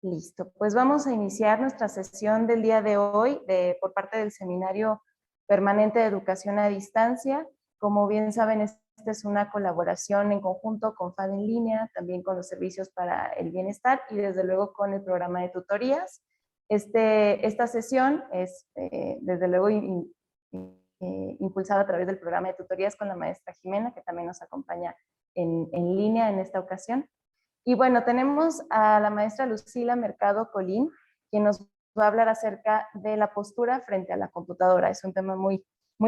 Listo, pues vamos a iniciar nuestra sesión del día de hoy por parte del Seminario Permanente de Educación a Distancia. Como bien saben, esta es una colaboración en conjunto con FAD en línea, también con los servicios para el bienestar y desde luego con el programa de tutorías. Esta sesión es desde luego impulsada a través del programa de tutorías con la maestra Jimena, que también nos acompaña en línea en esta ocasión. Y bueno, tenemos a la maestra Lucila Mercado Colín, quien nos va a hablar acerca de la postura frente a la computadora. Es un tema muy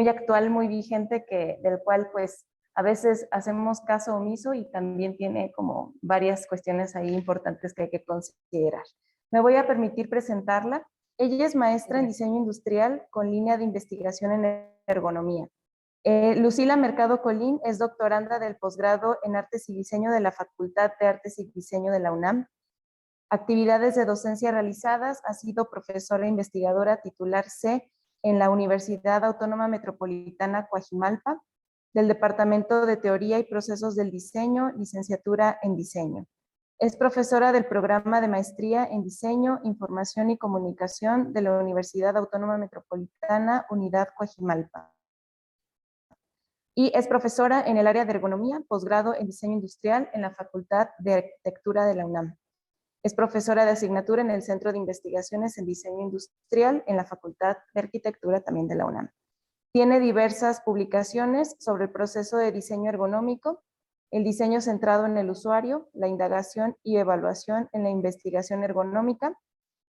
actual, muy vigente, del cual pues a veces hacemos caso omiso y también tiene como varias cuestiones ahí importantes que hay que considerar. Me voy a permitir presentarla. Ella es maestra en diseño industrial con línea de investigación en ergonomía. Lucila Mercado Colín es doctoranda del posgrado en Artes y Diseño de la Facultad de Artes y Diseño de la UNAM. Actividades de docencia realizadas: ha sido profesora investigadora titular C en la Universidad Autónoma Metropolitana Coajimalpa, del Departamento de Teoría y Procesos del Diseño, licenciatura en Diseño. Es profesora del programa de maestría en Diseño, Información y Comunicación de la Universidad Autónoma Metropolitana, Unidad Coajimalpa. Y es profesora en el área de ergonomía, posgrado en diseño industrial en la Facultad de Arquitectura de la UNAM. Es profesora de asignatura en el Centro de Investigaciones en Diseño Industrial en la Facultad de Arquitectura también de la UNAM. Tiene diversas publicaciones sobre el proceso de diseño ergonómico, el diseño centrado en el usuario, la indagación y evaluación en la investigación ergonómica,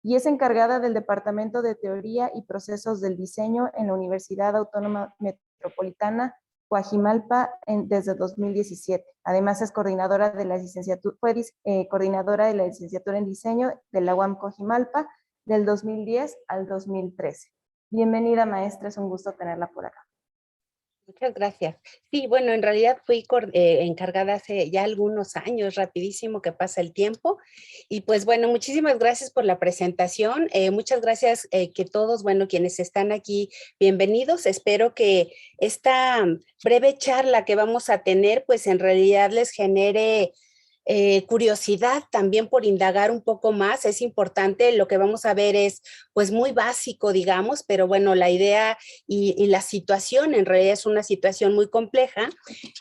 y es encargada del Departamento de Teoría y Procesos del Diseño en la Universidad Autónoma Metropolitana Coajimalpa desde 2017. Además es coordinadora de la licenciatura, coordinadora de la licenciatura en diseño de la UAM Coajimalpa del 2010 al 2013. Bienvenida, maestra, es un gusto tenerla por acá. Muchas gracias. Sí, bueno, en realidad fui encargada hace ya algunos años, rapidísimo que pasa el tiempo. Y pues bueno, muchísimas gracias por la presentación. Muchas gracias que todos, bueno, quienes están aquí, bienvenidos. Espero que esta breve charla que vamos a tener, pues en realidad les genere curiosidad también por indagar un poco más. Es importante, lo que vamos a ver es pues muy básico, digamos, pero bueno, la idea y la situación en realidad es una situación muy compleja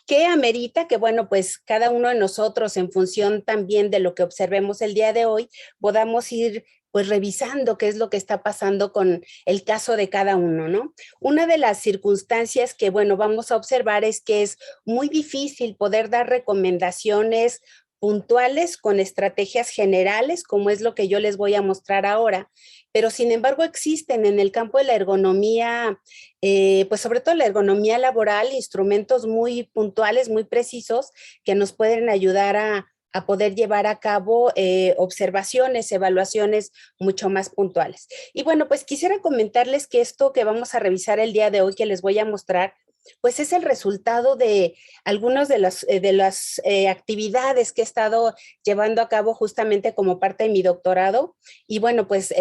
que amerita que bueno, pues cada uno de nosotros en función también de lo que observemos el día de hoy, podamos ir pues revisando qué es lo que está pasando con el caso de cada uno, ¿no? Una de las circunstancias que, bueno, vamos a observar es que es muy difícil poder dar recomendaciones puntuales con estrategias generales, como es lo que yo les voy a mostrar ahora, pero sin embargo existen en el campo de la ergonomía, pues sobre todo la ergonomía laboral, instrumentos muy puntuales, muy precisos, que nos pueden ayudar a poder llevar a cabo observaciones, evaluaciones mucho más puntuales. Y bueno, pues quisiera comentarles que esto que vamos a revisar el día de hoy, que les voy a mostrar, pues es el resultado de algunas de las actividades que he estado llevando a cabo justamente como parte de mi doctorado. Y bueno, pues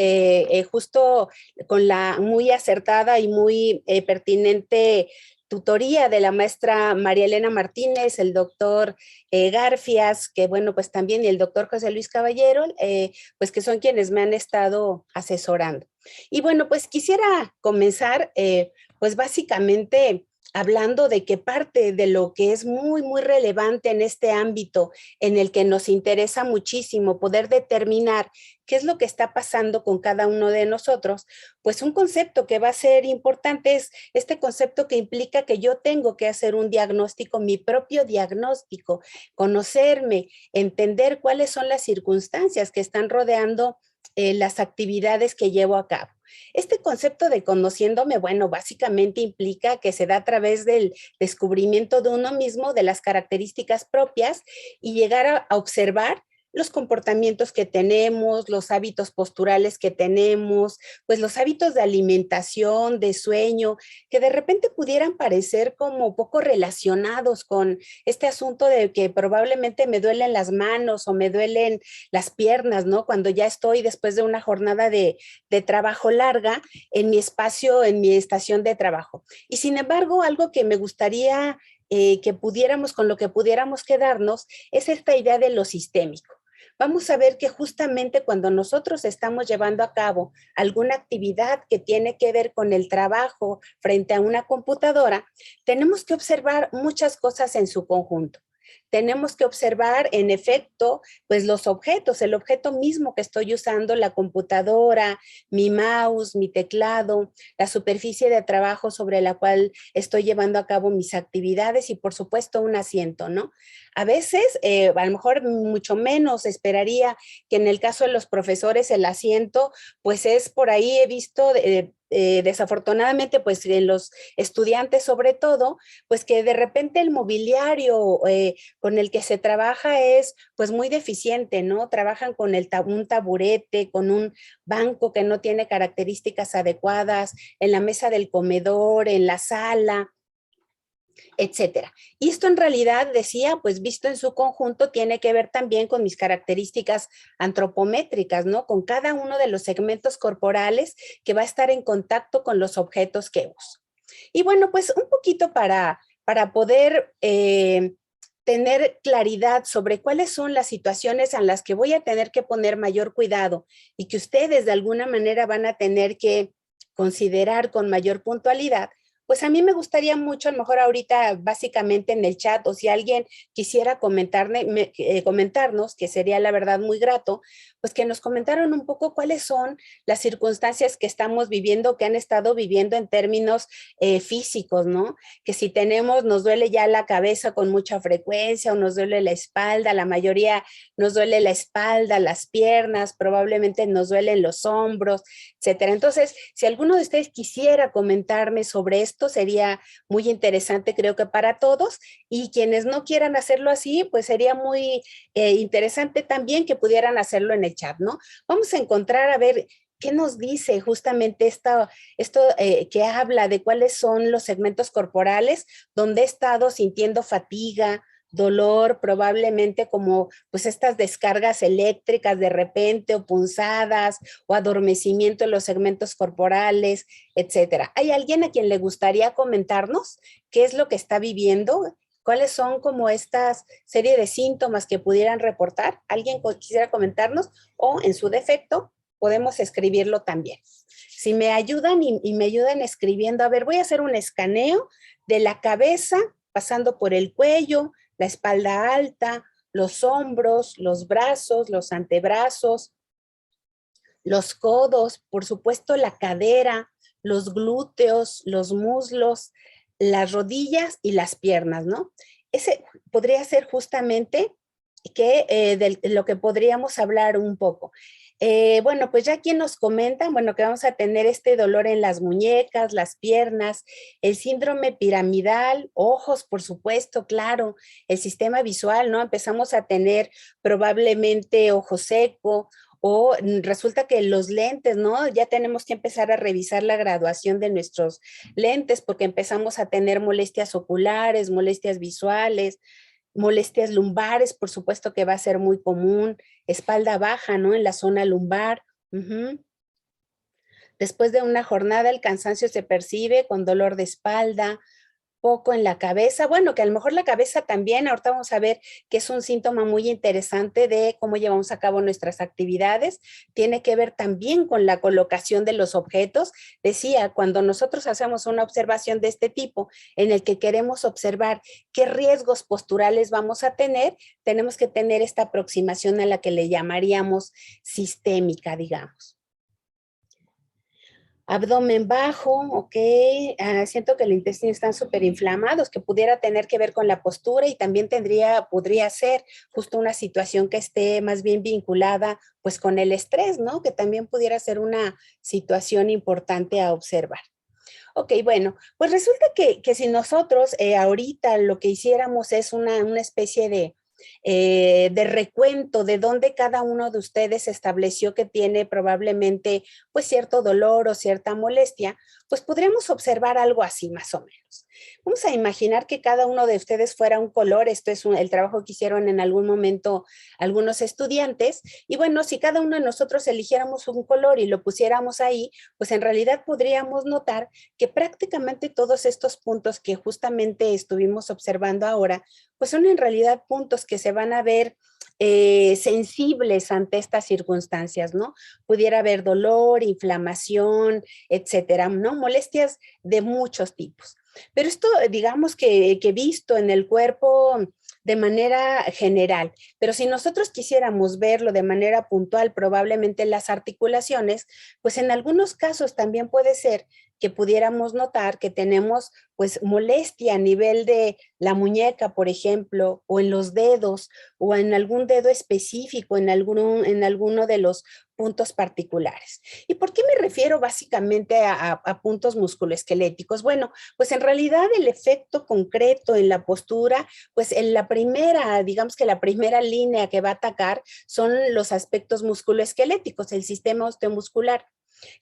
justo con la muy acertada y muy pertinente tutoría de la maestra María Elena Martínez, el doctor Garfias, que bueno, pues también, y el doctor José Luis Caballero, pues que son quienes me han estado asesorando. Y bueno, pues quisiera comenzar, pues básicamente hablando de que parte de lo que es muy relevante en este ámbito en el que nos interesa muchísimo poder determinar qué es lo que está pasando con cada uno de nosotros, pues un concepto que va a ser importante es este concepto que implica que yo tengo que hacer un diagnóstico, mi propio diagnóstico, conocerme, entender cuáles son las circunstancias que están rodeando las actividades que llevo a cabo. Este concepto de conociéndome, bueno, básicamente implica que se da a través del descubrimiento de uno mismo, de las características propias y llegar a observar los comportamientos que tenemos, los hábitos posturales que tenemos, pues los hábitos de alimentación, de sueño, que de repente pudieran parecer como poco relacionados con este asunto de que probablemente me duelen las manos o me duelen las piernas, ¿no? Cuando ya estoy después de una jornada de trabajo larga en mi espacio, en mi estación de trabajo. Y sin embargo, algo que me gustaría que pudiéramos, con lo que pudiéramos quedarnos, es esta idea de lo sistémico. vamos a ver que justamente cuando nosotros estamos llevando a cabo alguna actividad que tiene que ver con el trabajo frente a una computadora, tenemos que observar muchas cosas en su conjunto. Tenemos que observar, en efecto, pues los objetos, el objeto mismo que estoy usando, la computadora, mi mouse, mi teclado, la superficie de trabajo sobre la cual estoy llevando a cabo mis actividades y, por supuesto, un asiento, ¿no? A veces, a lo mejor mucho menos esperaría que en el caso de los profesores el asiento, pues es por ahí, he visto desafortunadamente, pues en los estudiantes sobre todo, pues que de repente el mobiliario con el que se trabaja es pues muy deficiente, ¿no? Trabajan con un taburete, con un banco que no tiene características adecuadas, en la mesa del comedor, en la sala, etcétera. Y esto en realidad, decía, pues visto en su conjunto, tiene que ver también con mis características antropométricas, ¿no? Con cada uno de los segmentos corporales que va a estar en contacto con los objetos que uso. Y bueno, pues un poquito para poder tener claridad sobre cuáles son las situaciones en las que voy a tener que poner mayor cuidado y que ustedes de alguna manera van a tener que considerar con mayor puntualidad, pues a mí me gustaría mucho, a lo mejor ahorita básicamente en el chat, o si alguien quisiera comentarnos, que sería la verdad muy grato, pues que nos comentaron un poco cuáles son las circunstancias que estamos viviendo, que han estado viviendo en términos físicos, ¿no? Que si nos duele ya la cabeza con mucha frecuencia o nos duele la espalda, la mayoría nos duele la espalda, las piernas, probablemente nos duelen los hombros, etcétera. Entonces, si alguno de ustedes quisiera comentarme sobre esto, sería muy interesante, creo que para todos, y quienes no quieran hacerlo así, pues sería muy interesante también que pudieran hacerlo en el chat, ¿no? Vamos a encontrar, a ver, ¿qué nos dice justamente esto que habla de cuáles son los segmentos corporales donde he estado sintiendo fatiga, dolor, probablemente como pues estas descargas eléctricas de repente o punzadas o adormecimiento en los segmentos corporales, etcétera? ¿Hay alguien a quien le gustaría comentarnos qué es lo que está viviendo? ¿Cuáles son como estas serie de síntomas que pudieran reportar? ¿Alguien quisiera comentarnos? O en su defecto, podemos escribirlo también. Si me ayudan y me ayudan escribiendo, a ver, voy a hacer un escaneo de la cabeza, pasando por el cuello, la espalda alta, los hombros, los brazos, los antebrazos, los codos, por supuesto la cadera, los glúteos, los muslos, las rodillas y las piernas, ¿no? Ese podría ser justamente de lo que podríamos hablar un poco. Bueno, pues ya quien nos comenta, bueno, que vamos a tener este dolor en las muñecas, las piernas, el síndrome piramidal, ojos, por supuesto, claro, el sistema visual, ¿no? Empezamos a tener probablemente ojo seco, o resulta que los lentes, ¿no? Ya tenemos que empezar a revisar la graduación de nuestros lentes porque empezamos a tener molestias oculares, molestias visuales, molestias lumbares, por supuesto que va a ser muy común, espalda baja, ¿no? En la zona lumbar. Después de una jornada, el cansancio se percibe con dolor de espalda, poco en la cabeza, bueno, que a lo mejor la cabeza también, ahorita vamos a ver que es un síntoma muy interesante de cómo llevamos a cabo nuestras actividades, tiene que ver también con la colocación de los objetos. Decía, cuando nosotros hacemos una observación de este tipo, en el que queremos observar qué riesgos posturales vamos a tener, tenemos que tener esta aproximación a la que le llamaríamos sistémica, digamos. Abdomen bajo, ok, siento que el intestino están súper inflamados, que pudiera tener que ver con la postura y también podría ser justo una situación que esté más bien vinculada pues con el estrés, ¿no? Que también pudiera ser una situación importante a observar. Ok, bueno, pues resulta que si nosotros ahorita lo que hiciéramos es una especie de recuento de dónde cada uno de ustedes estableció que tiene probablemente pues cierto dolor o cierta molestia, pues podríamos observar algo así más o menos. Vamos a imaginar que cada uno de ustedes fuera un color, esto es el trabajo que hicieron en algún momento algunos estudiantes, y bueno, si cada uno de nosotros eligiéramos un color y lo pusiéramos ahí, pues en realidad podríamos notar que prácticamente todos estos puntos que justamente estuvimos observando ahora, pues son en realidad puntos que se van a ver sensibles ante estas circunstancias, ¿no? Pudiera haber dolor, inflamación, etcétera, ¿no? Molestias de muchos tipos. Pero esto, digamos que visto en el cuerpo de manera general, pero si nosotros quisiéramos verlo de manera puntual, probablemente las articulaciones, pues en algunos casos también puede ser que pudiéramos notar que tenemos pues molestia a nivel de la muñeca, por ejemplo, o en los dedos, o en algún dedo específico, en alguno de los puntos particulares. ¿Y por qué me refiero básicamente a puntos musculoesqueléticos? Bueno, pues en realidad el efecto concreto en la postura, pues en la primera, digamos que la primera línea que va a atacar son los aspectos musculoesqueléticos, el sistema osteomuscular.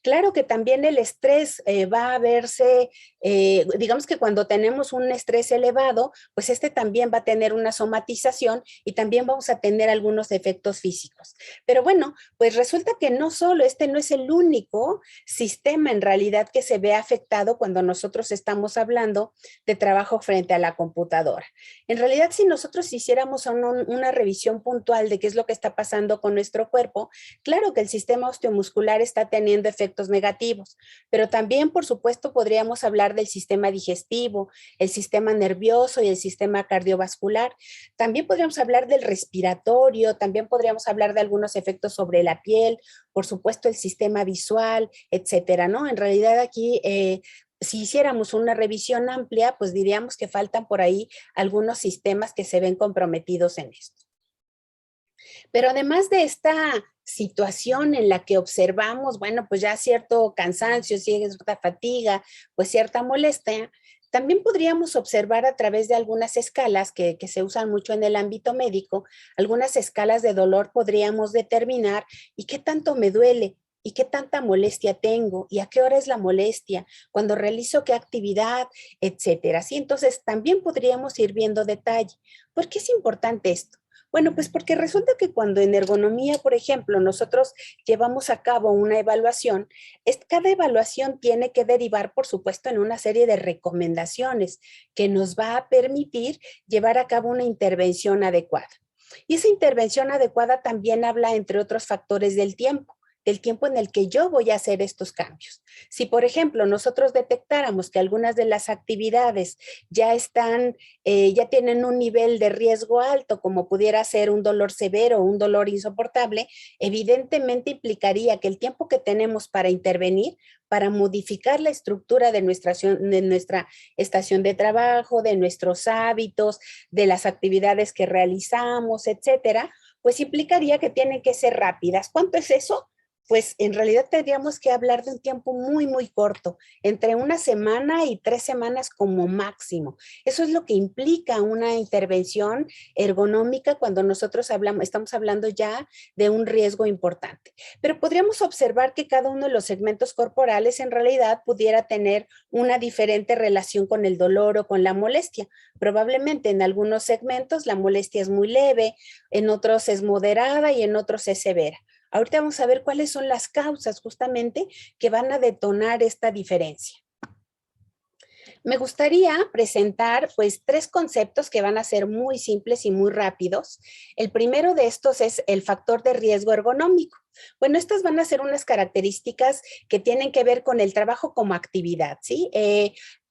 Claro que también el estrés va a verse, digamos que cuando tenemos un estrés elevado, pues este también va a tener una somatización y también vamos a tener algunos efectos físicos. Pero bueno, pues resulta que no solo, este no es el único sistema en realidad que se ve afectado cuando nosotros estamos hablando de trabajo frente a la computadora. En realidad, si nosotros hiciéramos una revisión puntual de qué es lo que está pasando con nuestro cuerpo, claro que el sistema osteomuscular está teniendo efectos negativos, pero también, por supuesto, podríamos hablar del sistema digestivo, el sistema nervioso y el sistema cardiovascular. También podríamos hablar del respiratorio, también podríamos hablar de algunos efectos sobre la piel, por supuesto, el sistema visual, etcétera, ¿no? En realidad aquí, si hiciéramos una revisión amplia, pues diríamos que faltan por ahí algunos sistemas que se ven comprometidos en esto. Pero además de esta situación en la que observamos, bueno, pues ya cierto cansancio, cierta fatiga, pues cierta molestia, también podríamos observar a través de algunas escalas que se usan mucho en el ámbito médico, algunas escalas de dolor podríamos determinar y qué tanto me duele. ¿Y qué tanta molestia tengo? ¿Y a qué hora es la molestia? ¿Cuando realizo qué actividad? Etcétera. Sí, entonces también podríamos ir viendo detalle. ¿Por qué es importante esto? Bueno, pues porque resulta que cuando en ergonomía, por ejemplo, nosotros llevamos a cabo una evaluación, cada evaluación tiene que derivar, por supuesto, en una serie de recomendaciones que nos va a permitir llevar a cabo una intervención adecuada. Y esa intervención adecuada también habla, entre otros factores, del tiempo en el que yo voy a hacer estos cambios. Si, por ejemplo, nosotros detectáramos que algunas de las actividades ya ya tienen un nivel de riesgo alto, como pudiera ser un dolor severo o un dolor insoportable, evidentemente implicaría que el tiempo que tenemos para intervenir, para modificar la estructura de nuestra estación de trabajo, de nuestros hábitos, de las actividades que realizamos, etcétera, pues implicaría que tienen que ser rápidas. ¿Cuánto es eso? Pues en realidad tendríamos que hablar de un tiempo muy, muy corto, entre una semana y 3 semanas como máximo. Eso es lo que implica una intervención ergonómica cuando nosotros estamos hablando ya de un riesgo importante. Pero podríamos observar que cada uno de los segmentos corporales en realidad pudiera tener una diferente relación con el dolor o con la molestia. Probablemente en algunos segmentos la molestia es muy leve, en otros es moderada y en otros es severa. Ahorita vamos a ver cuáles son las causas justamente que van a detonar esta diferencia. Me gustaría presentar pues 3 conceptos que van a ser muy simples y muy rápidos. El primero de estos es el factor de riesgo ergonómico. Bueno, estas van a ser unas características que tienen que ver con el trabajo como actividad, ¿sí?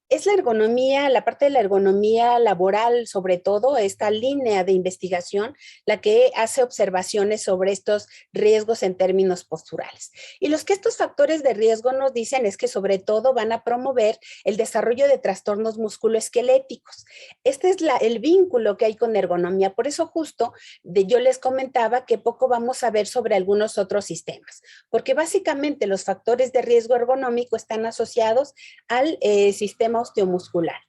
Es la ergonomía, la parte de la ergonomía laboral, sobre todo, esta línea de investigación, la que hace observaciones sobre estos riesgos en términos posturales. Y los que estos factores de riesgo nos dicen es que sobre todo van a promover el desarrollo de trastornos musculoesqueléticos. Este es el vínculo que hay con ergonomía. Por eso justo yo les comentaba que poco vamos a ver sobre algunos otros sistemas, porque básicamente los factores de riesgo ergonómico están asociados al sistema osteomuscular.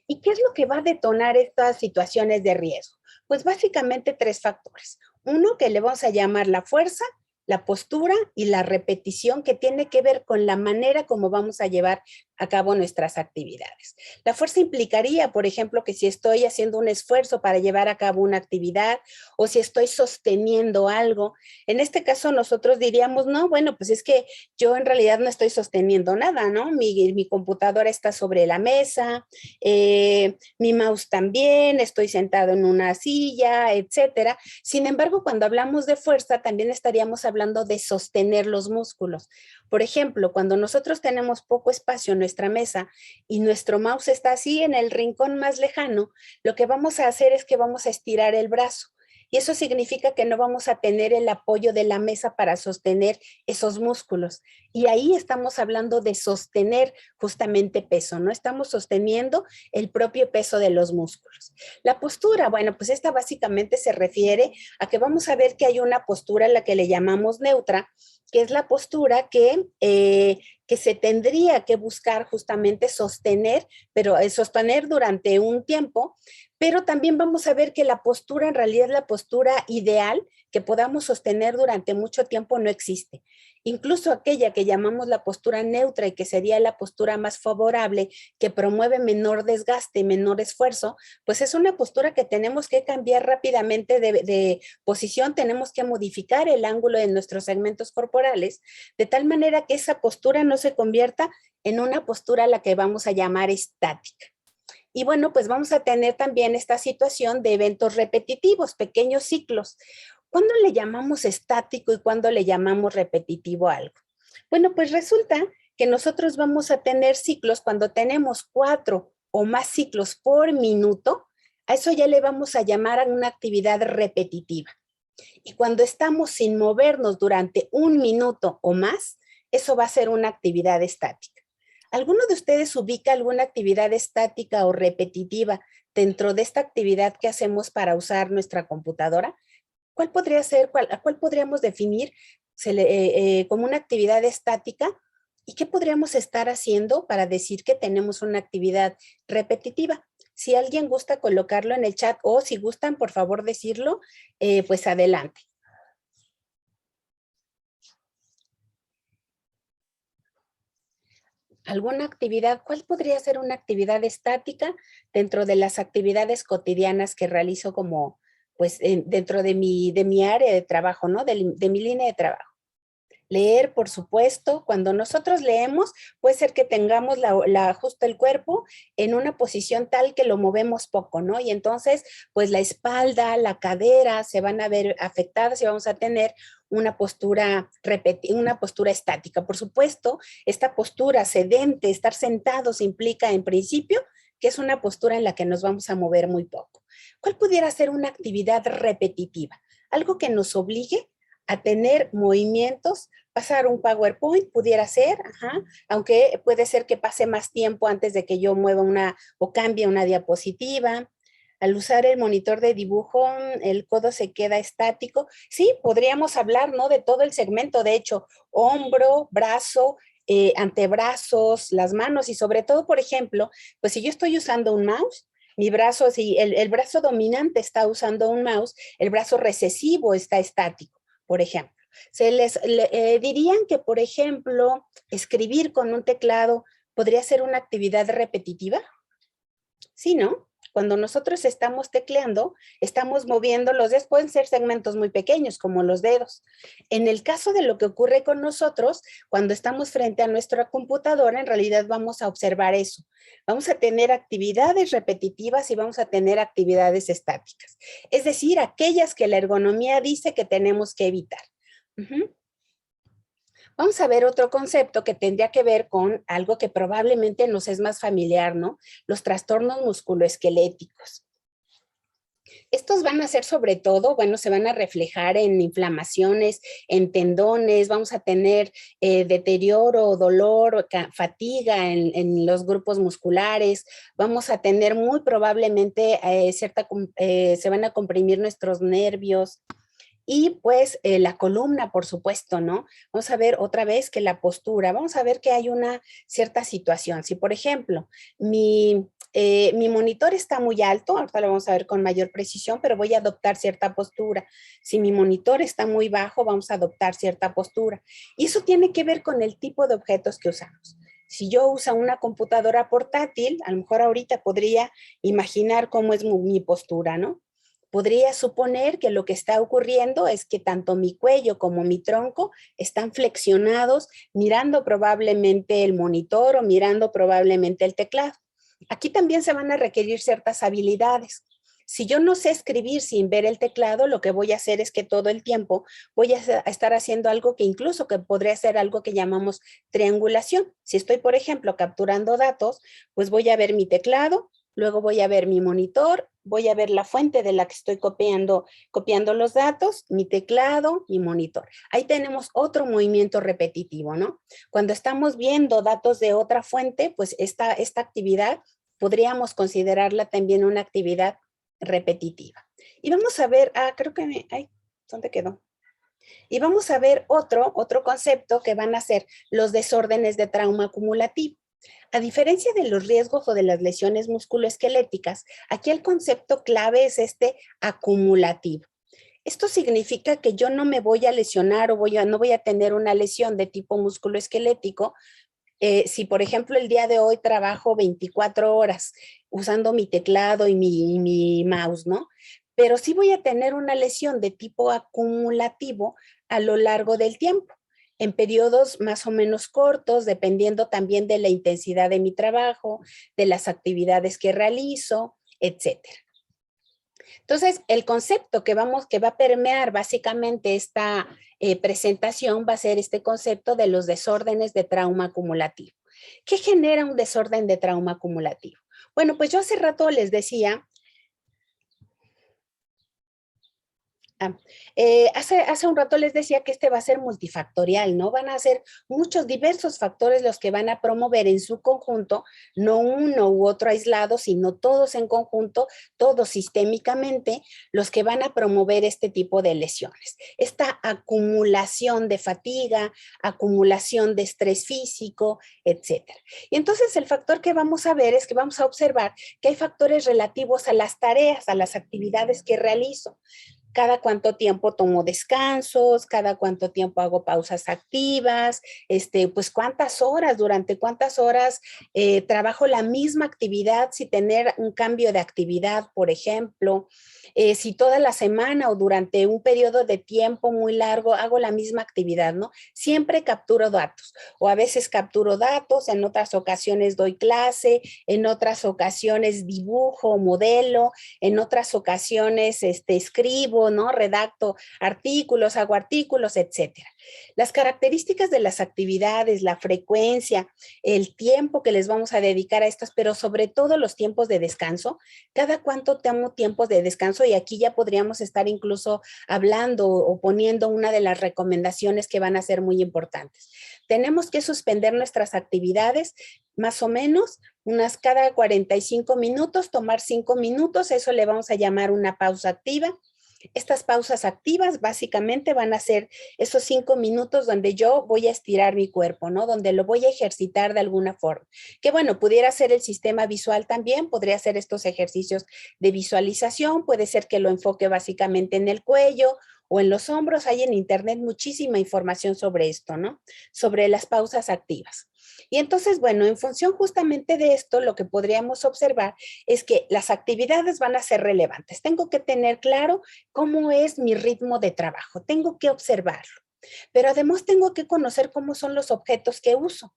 ¿Y qué es lo que va a detonar estas situaciones de riesgo? Pues básicamente 3 factores. Uno que le vamos a llamar la fuerza, la postura y la repetición, que tiene que ver con la manera como vamos a llevar a cabo nuestras actividades. La fuerza implicaría, por ejemplo, que si estoy haciendo un esfuerzo para llevar a cabo una actividad o si estoy sosteniendo algo, en este caso nosotros diríamos, no, bueno, pues es que yo en realidad no estoy sosteniendo nada, ¿no? Mi computadora está sobre la mesa, mi mouse también, estoy sentado en una silla, etcétera. Sin embargo, cuando hablamos de fuerza, también estaríamos hablando de sostener los músculos. Por ejemplo, cuando nosotros tenemos poco espacio en nuestra mesa y nuestro mouse está así en el rincón más lejano, lo que vamos a hacer es que vamos a estirar el brazo. Y eso significa que no vamos a tener el apoyo de la mesa para sostener esos músculos. Y ahí estamos hablando de sostener justamente peso, ¿no? Estamos sosteniendo el propio peso de los músculos. La postura, bueno, pues esta básicamente se refiere a que vamos a ver que hay una postura a la que le llamamos neutra, que es la postura que se tendría que buscar justamente sostener, pero sostener durante un tiempo, pero también vamos a ver que la postura en realidad la postura ideal que podamos sostener durante mucho tiempo no existe. Incluso aquella que llamamos la postura neutra y que sería la postura más favorable, que promueve menor desgaste, menor esfuerzo, pues es una postura que tenemos que cambiar rápidamente de posición, tenemos que modificar el ángulo de nuestros segmentos corporales, de tal manera que esa postura no se convierta en una postura a la que vamos a llamar estática. Y bueno, pues vamos a tener también esta situación de eventos repetitivos, pequeños ciclos. ¿Cuándo le llamamos estático y cuándo le llamamos repetitivo a algo? Bueno, pues resulta que nosotros vamos a tener ciclos cuando tenemos 4 o más ciclos por minuto, a eso ya le vamos a llamar a una actividad repetitiva. Y cuando estamos sin movernos durante 1 minuto o más, eso va a ser una actividad estática. ¿Alguno de ustedes ubica alguna actividad estática o repetitiva dentro de esta actividad que hacemos para usar nuestra computadora? ¿Cuál podría ser, a cuál podríamos definir como una actividad estática? ¿Y qué podríamos estar haciendo para decir que tenemos una actividad repetitiva? Si alguien gusta colocarlo en el chat o si gustan, por favor decirlo, pues adelante. ¿Alguna actividad? ¿Cuál podría ser una actividad estática dentro de las actividades cotidianas que realizo como, pues, dentro de mi área de trabajo, ¿no? De mi línea de trabajo? Leer, por supuesto. Cuando nosotros leemos, puede ser que tengamos justo el cuerpo en una posición tal que lo movemos poco, ¿no? Y entonces, pues la espalda, la cadera se van a ver afectadas y vamos a tener una postura estática. Por supuesto, esta postura sedente, estar sentados, implica en principio que es una postura en la que nos vamos a mover muy poco. ¿Cuál pudiera ser una actividad repetitiva? Algo que nos obligue a tener movimientos. Pasar un PowerPoint pudiera ser, aunque puede ser que pase más tiempo antes de que yo mueva o cambie una diapositiva. Al usar el monitor de dibujo, el codo se queda estático. Sí, podríamos hablar, ¿no? De todo el segmento, de hecho, hombro, brazo, antebrazos, las manos y sobre todo, por ejemplo, pues si yo estoy usando un mouse, mi brazo, si el brazo dominante está usando un mouse, el brazo recesivo está estático, por ejemplo. Dirían que, por ejemplo, escribir con un teclado podría ser una actividad repetitiva. Sí, ¿no? Cuando nosotros estamos tecleando, estamos moviendo los dedos, pueden ser segmentos muy pequeños como los dedos. En el caso de lo que ocurre con nosotros, cuando estamos frente a nuestra computadora, en realidad vamos a observar eso. Vamos a tener actividades repetitivas y vamos a tener actividades estáticas. Es decir, aquellas que la ergonomía dice que tenemos que evitar. Vamos a ver otro concepto que tendría que ver con algo que probablemente nos es más familiar, ¿no? Los trastornos musculoesqueléticos. Estos van a ser sobre todo, bueno, se van a reflejar en inflamaciones, en tendones, vamos a tener deterioro, dolor, fatiga en los grupos musculares, vamos a tener muy probablemente se van a comprimir nuestros nervios. Y pues la columna, por supuesto, ¿no? Vamos a ver otra vez que la postura, vamos a ver que hay una cierta situación. Si, por ejemplo, mi monitor está muy alto, ahorita lo vamos a ver con mayor precisión, pero voy a adoptar cierta postura. Si mi monitor está muy bajo, vamos a adoptar cierta postura. Y eso tiene que ver con el tipo de objetos que usamos. Si yo uso una computadora portátil, a lo mejor ahorita podría imaginar cómo es mi postura, ¿no? Podría suponer que lo que está ocurriendo es que tanto mi cuello como mi tronco están flexionados, mirando probablemente el monitor o mirando probablemente el teclado. Aquí también se van a requerir ciertas habilidades. Si yo no sé escribir sin ver el teclado, lo que voy a hacer es que todo el tiempo voy a estar haciendo algo que incluso que podría ser algo que llamamos triangulación. Si estoy, por ejemplo, capturando datos, pues voy a ver mi teclado, luego voy a ver mi monitor, voy a ver la fuente de la que estoy copiando los datos, mi teclado, mi monitor. Ahí tenemos otro movimiento repetitivo, ¿no? Cuando estamos viendo datos de otra fuente, pues esta actividad podríamos considerarla también una actividad repetitiva. Y vamos a ver, creo que ¿dónde quedó? Y vamos a ver otro concepto que van a ser los desórdenes de trauma acumulativo. A diferencia de los riesgos o de las lesiones musculoesqueléticas, aquí el concepto clave es este acumulativo. Esto significa que yo no me voy a lesionar o no voy a tener una lesión de tipo musculoesquelético si, por ejemplo, el día de hoy trabajo 24 horas usando mi teclado y mi mouse, ¿no? Pero sí voy a tener una lesión de tipo acumulativo a lo largo del tiempo, en periodos más o menos cortos, dependiendo también de la intensidad de mi trabajo, de las actividades que realizo, etcétera. Entonces, el concepto que va a permear básicamente esta presentación va a ser este concepto de los desórdenes de trauma acumulativo. ¿Qué genera un desorden de trauma acumulativo? Bueno, pues yo hace rato les decía, hace un rato les decía que este va a ser multifactorial, ¿no? Van a ser muchos, diversos factores los que van a promover en su conjunto, no uno u otro aislado, sino todos en conjunto, todos sistémicamente, los que van a promover este tipo de lesiones. Esta acumulación de fatiga, acumulación de estrés físico, etcétera. Y entonces el factor que vamos a ver es que vamos a observar que hay factores relativos a las tareas, a las actividades que realizo. Cada cuánto tiempo tomo descansos, cada cuánto tiempo hago pausas activas, pues durante cuántas horas trabajo la misma actividad sin tener un cambio de actividad, por ejemplo, si toda la semana o durante un periodo de tiempo muy largo hago la misma actividad, ¿no? Siempre capturo datos o a veces capturo datos, en otras ocasiones doy clase, en otras ocasiones dibujo, modelo, en otras ocasiones escribo, ¿no? Redacto artículos, hago artículos, etcétera. Las características de las actividades, la frecuencia, el tiempo que les vamos a dedicar a estas, pero sobre todo los tiempos de descanso, cada cuánto tomo tiempos de descanso y aquí ya podríamos estar incluso hablando o poniendo una de las recomendaciones que van a ser muy importantes. Tenemos que suspender nuestras actividades más o menos unas cada 45 minutos, tomar 5 minutos, eso le vamos a llamar una pausa activa. Estas pausas activas básicamente van a ser esos 5 minutos donde yo voy a estirar mi cuerpo, ¿no? Donde lo voy a ejercitar de alguna forma. Que bueno, pudiera ser el sistema visual también, podría ser estos ejercicios de visualización, puede ser que lo enfoque básicamente en el cuello o en los hombros. Hay en internet muchísima información sobre esto, ¿no? Sobre las pausas activas. Y entonces, bueno, en función justamente de esto, lo que podríamos observar es que las actividades van a ser relevantes. Tengo que tener claro cómo es mi ritmo de trabajo, tengo que observarlo, pero además tengo que conocer cómo son los objetos que uso.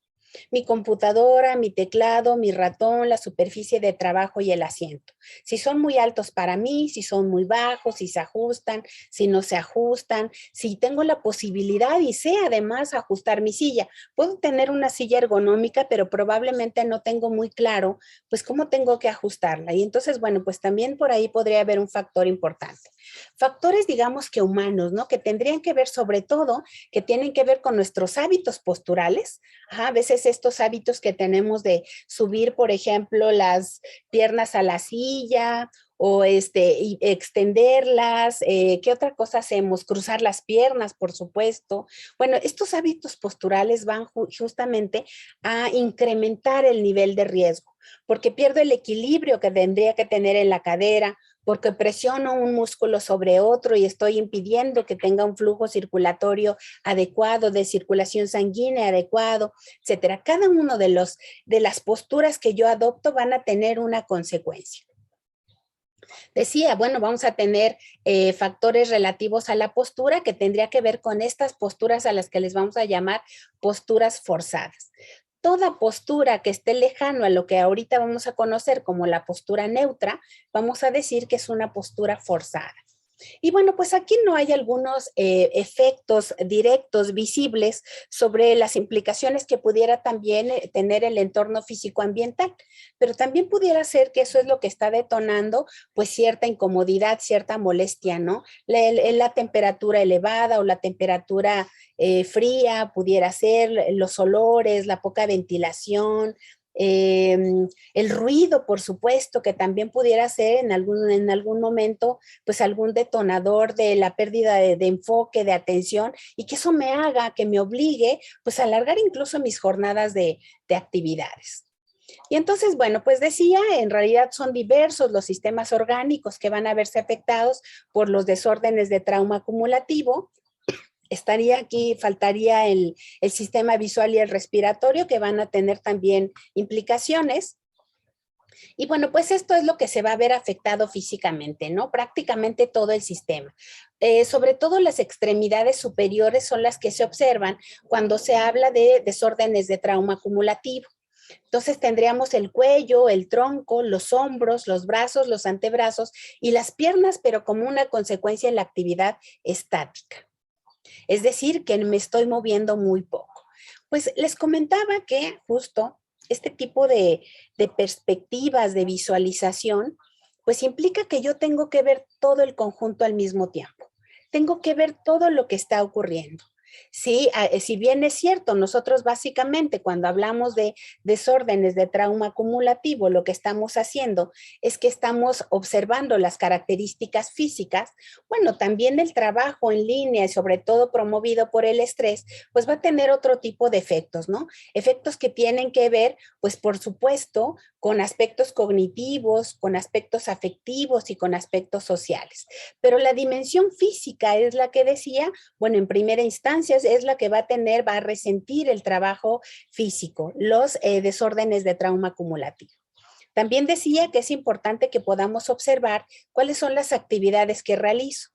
Mi computadora, mi teclado, mi ratón, la superficie de trabajo y el asiento. Si son muy altos para mí, si son muy bajos, si se ajustan, si no se ajustan, si tengo la posibilidad y sé además ajustar mi silla. Puedo tener una silla ergonómica, pero probablemente no tengo muy claro, pues cómo tengo que ajustarla. Y entonces, bueno, pues también por ahí podría haber un factor importante. Factores, digamos que humanos, ¿no? Que tendrían que ver sobre todo, que tienen que ver con nuestros hábitos posturales. A veces estos hábitos que tenemos de subir, por ejemplo, las piernas a la silla o y extenderlas. ¿Qué otra cosa hacemos? Cruzar las piernas, por supuesto. Bueno, estos hábitos posturales van justamente a incrementar el nivel de riesgo porque pierdo el equilibrio que tendría que tener en la cadera, porque presiono un músculo sobre otro y estoy impidiendo que tenga un flujo circulatorio adecuado, de circulación sanguínea adecuado, etcétera. Cada uno de las posturas que yo adopto van a tener una consecuencia. Decía, bueno, vamos a tener factores relativos a la postura que tendría que ver con estas posturas a las que les vamos a llamar posturas forzadas. Toda postura que esté lejano a lo que ahorita vamos a conocer como la postura neutra, vamos a decir que es una postura forzada. Y bueno, pues aquí no hay algunos efectos directos, visibles, sobre las implicaciones que pudiera también tener el entorno físico-ambiental, pero también pudiera ser que eso es lo que está detonando pues cierta incomodidad, cierta molestia, ¿no? La temperatura elevada o la temperatura fría pudiera ser, los olores, la poca ventilación, el ruido, por supuesto, que también pudiera ser en algún momento, pues algún detonador de la pérdida de enfoque, de atención, y que eso me haga, que me obligue, pues a alargar incluso mis jornadas de actividades. Y entonces, bueno, pues decía, en realidad son diversos los sistemas orgánicos que van a verse afectados por los desórdenes de trauma acumulativo. Estaría aquí, faltaría el sistema visual y el respiratorio, que van a tener también implicaciones. Y bueno, pues esto es lo que se va a ver afectado físicamente, ¿no? Prácticamente todo el sistema. Sobre todo las extremidades superiores son las que se observan cuando se habla de desórdenes de trauma acumulativo. Entonces tendríamos el cuello, el tronco, los hombros, los brazos, los antebrazos y las piernas, pero como una consecuencia en la actividad estática. Es decir, que me estoy moviendo muy poco. Pues les comentaba que justo este tipo de perspectivas, de visualización, pues implica que yo tengo que ver todo el conjunto al mismo tiempo. Tengo que ver todo lo que está ocurriendo. Sí, si bien es cierto, nosotros básicamente cuando hablamos de desórdenes de trauma acumulativo, lo que estamos haciendo es que estamos observando las características físicas. Bueno, también el trabajo en línea y sobre todo promovido por el estrés, pues va a tener otro tipo de efectos, ¿no? Efectos que tienen que ver, pues por supuesto, con aspectos cognitivos, con aspectos afectivos y con aspectos sociales. Pero la dimensión física es la que decía, bueno, en primera instancia es la que va a resentir el trabajo físico, los desórdenes de trauma acumulativo. También decía que es importante que podamos observar cuáles son las actividades que realizo.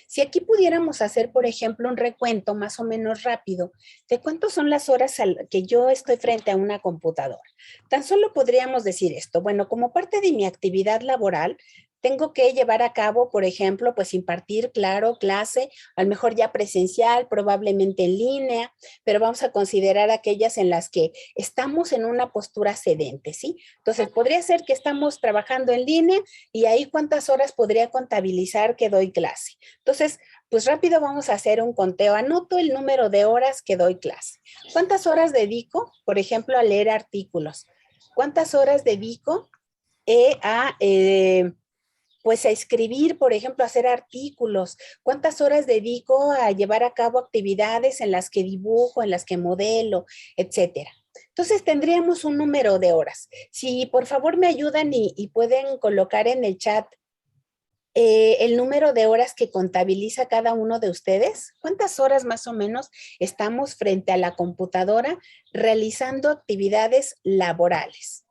Si aquí pudiéramos hacer, por ejemplo, un recuento más o menos rápido de cuántas son las horas que yo estoy frente a una computadora. Tan solo podríamos decir esto, bueno, como parte de mi actividad laboral, tengo que llevar a cabo, por ejemplo, pues impartir, claro, clase, a lo mejor ya presencial, probablemente en línea, pero vamos a considerar aquellas en las que estamos en una postura sedente, ¿sí? Entonces, podría ser que estamos trabajando en línea y ahí cuántas horas podría contabilizar que doy clase. Entonces, pues rápido vamos a hacer un conteo. Anoto el número de horas que doy clase. ¿Cuántas horas dedico, por ejemplo, a leer artículos? ¿Cuántas horas dedico pues a escribir, por ejemplo, a hacer artículos? ¿Cuántas horas dedico a llevar a cabo actividades en las que dibujo, en las que modelo, etcétera? Entonces tendríamos un número de horas. Si por favor me ayudan y pueden colocar en el chat el número de horas que contabiliza cada uno de ustedes. ¿Cuántas horas más o menos estamos frente a la computadora realizando actividades laborales?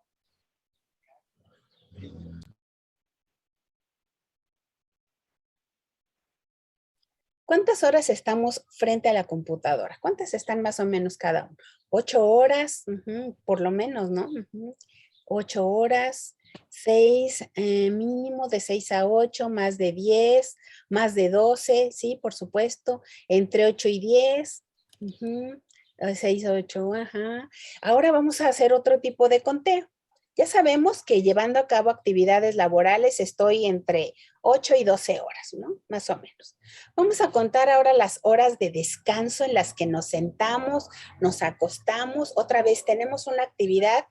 ¿Cuántas horas estamos frente a la computadora? ¿Cuántas están más o menos cada uno? 8 horas, por lo menos, ¿no? 8 horas, 6, mínimo de 6 a 8, más de 10, más de 12, sí, por supuesto, entre 8 y 10, 6 a 8, ajá. Ahora vamos a hacer otro tipo de conteo. Ya sabemos que llevando a cabo actividades laborales estoy entre 8 y 12 horas, ¿no? Más o menos. Vamos a contar ahora las horas de descanso en las que nos sentamos, nos acostamos. Otra vez tenemos una actividad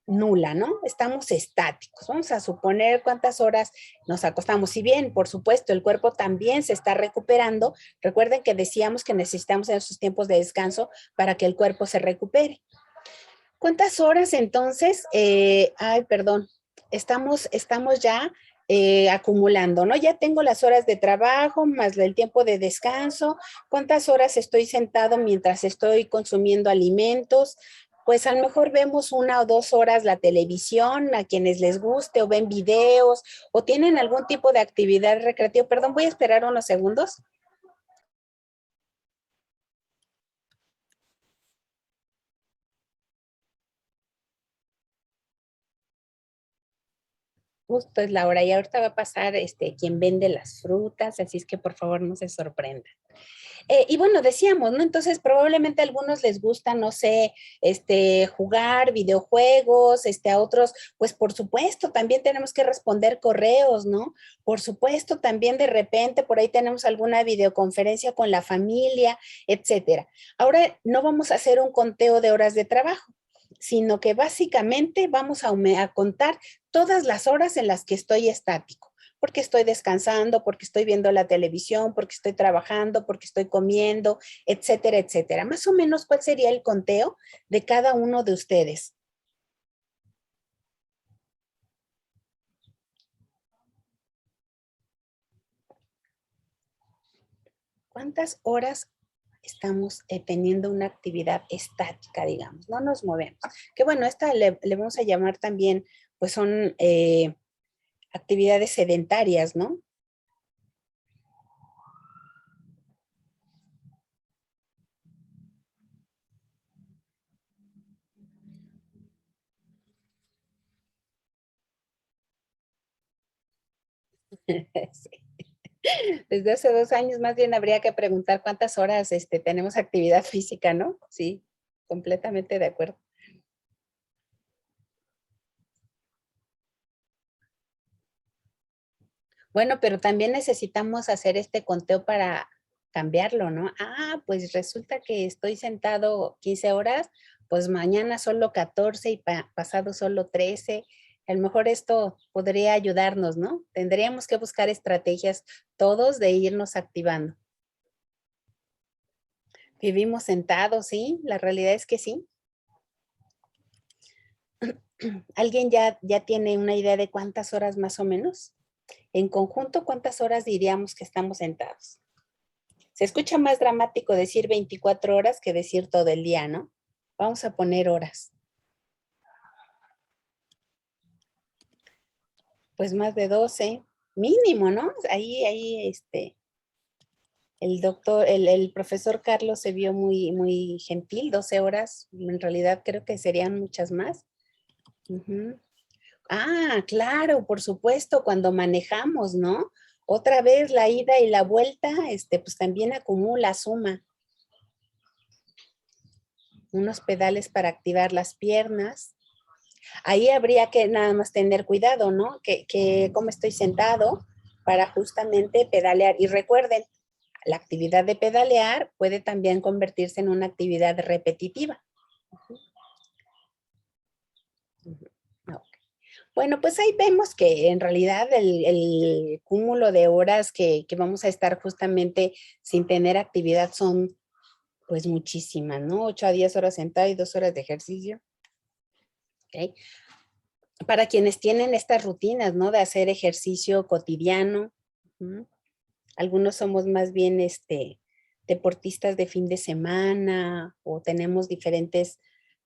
nula, ¿no? Estamos estáticos. Vamos a suponer cuántas horas nos acostamos. Si bien, por supuesto, el cuerpo también se está recuperando, recuerden que decíamos que necesitamos esos tiempos de descanso para que el cuerpo se recupere. ¿Cuántas horas entonces? Perdón, estamos ya acumulando, ¿no? Ya tengo las horas de trabajo más el tiempo de descanso, cuántas horas estoy sentado mientras estoy consumiendo alimentos. Pues a lo mejor vemos 1 o 2 horas la televisión a quienes les guste o ven videos o tienen algún tipo de actividad recreativa. Perdón, voy a esperar unos segundos. Justo es la hora y ahorita va a pasar quien vende las frutas, así es que por favor no se sorprendan. Y bueno, decíamos, ¿no? Entonces probablemente a algunos les gusta, no sé, jugar videojuegos, a otros, pues por supuesto, también tenemos que responder correos, ¿no? Por supuesto, también de repente por ahí tenemos alguna videoconferencia con la familia, etcétera. Ahora no vamos a hacer un conteo de horas de trabajo, sino que básicamente vamos a contar todas las horas en las que estoy estático, porque estoy descansando, porque estoy viendo la televisión, porque estoy trabajando, porque estoy comiendo, etcétera, etcétera. Más o menos, ¿cuál sería el conteo de cada uno de ustedes? ¿Cuántas horas estamos teniendo una actividad estática, digamos? No nos movemos. Que bueno, esta le vamos a llamar también, pues son actividades sedentarias, ¿no? Sí. Desde hace 2 años más bien habría que preguntar cuántas horas tenemos actividad física, ¿no? Sí, completamente de acuerdo. Bueno, pero también necesitamos hacer este conteo para cambiarlo, ¿no? Ah, pues resulta que estoy sentado 15 horas, pues mañana solo 14 y pasado solo 13. A lo mejor esto podría ayudarnos, ¿no? Tendríamos que buscar estrategias todos de irnos activando. Vivimos sentados, ¿sí? La realidad es que sí. ¿Alguien ya tiene una idea de cuántas horas más o menos? En conjunto, ¿cuántas horas diríamos que estamos sentados? Se escucha más dramático decir 24 horas que decir todo el día, ¿no? Vamos a poner horas. Pues más de 12, mínimo, ¿no? Ahí, el doctor, el profesor Carlos se vio muy, muy gentil, 12 horas. En realidad creo que serían muchas más. Ujú. Ah, claro, por supuesto, cuando manejamos, ¿no? Otra vez la ida y la vuelta, pues también acumula, suma. Unos pedales para activar las piernas. Ahí habría que nada más tener cuidado, ¿no? Que cómo estoy sentado para justamente pedalear. Y recuerden, la actividad de pedalear puede también convertirse en una actividad repetitiva. Bueno, pues ahí vemos que en realidad el cúmulo de horas que vamos a estar justamente sin tener actividad son pues muchísimas, ¿no? 8 a 10 horas sentada y 2 horas de ejercicio. ¿Okay? Para quienes tienen estas rutinas, ¿no? De hacer ejercicio cotidiano. Algunos somos más bien deportistas de fin de semana o tenemos diferentes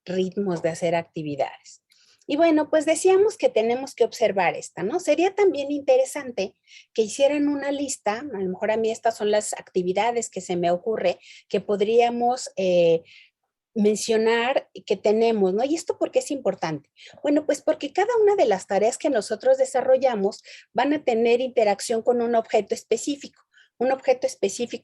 ritmos de hacer actividades. Y bueno, pues decíamos que tenemos que observar esta, ¿no? Sería también interesante que hicieran una lista, a lo mejor a mí estas son las actividades que se me ocurre que podríamos mencionar que tenemos, ¿no? ¿Y esto por qué es importante? Bueno, pues porque cada una de las tareas que nosotros desarrollamos van a tener interacción con un objeto específico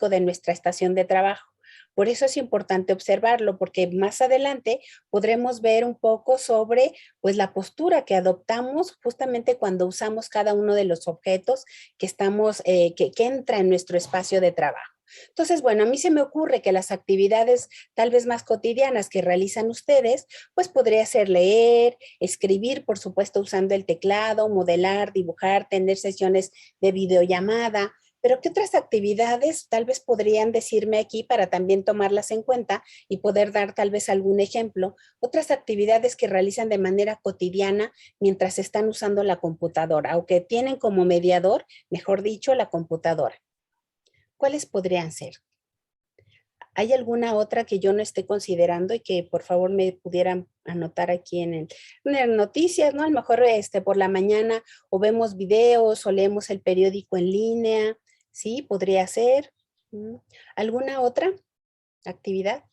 de nuestra estación de trabajo. Por eso es importante observarlo, porque más adelante podremos ver un poco sobre pues la postura que adoptamos justamente cuando usamos cada uno de los objetos que estamos, que entra en nuestro espacio de trabajo. Entonces, bueno, a mí se me ocurre que las actividades tal vez más cotidianas que realizan ustedes, pues podría ser leer, escribir, por supuesto, usando el teclado, modelar, dibujar, tener sesiones de videollamada, Pero ¿qué otras actividades tal vez podrían decirme aquí para también tomarlas en cuenta y poder dar tal vez algún ejemplo? Otras actividades que realizan de manera cotidiana mientras están usando la computadora o que tienen como mediador, mejor dicho, la computadora. ¿Cuáles podrían ser? ¿Hay alguna otra que yo no esté considerando y que por favor me pudieran anotar aquí en las noticias, ¿no? A lo mejor por la mañana o vemos videos o leemos el periódico en línea, ¿sí? Podría ser. ¿Alguna otra actividad?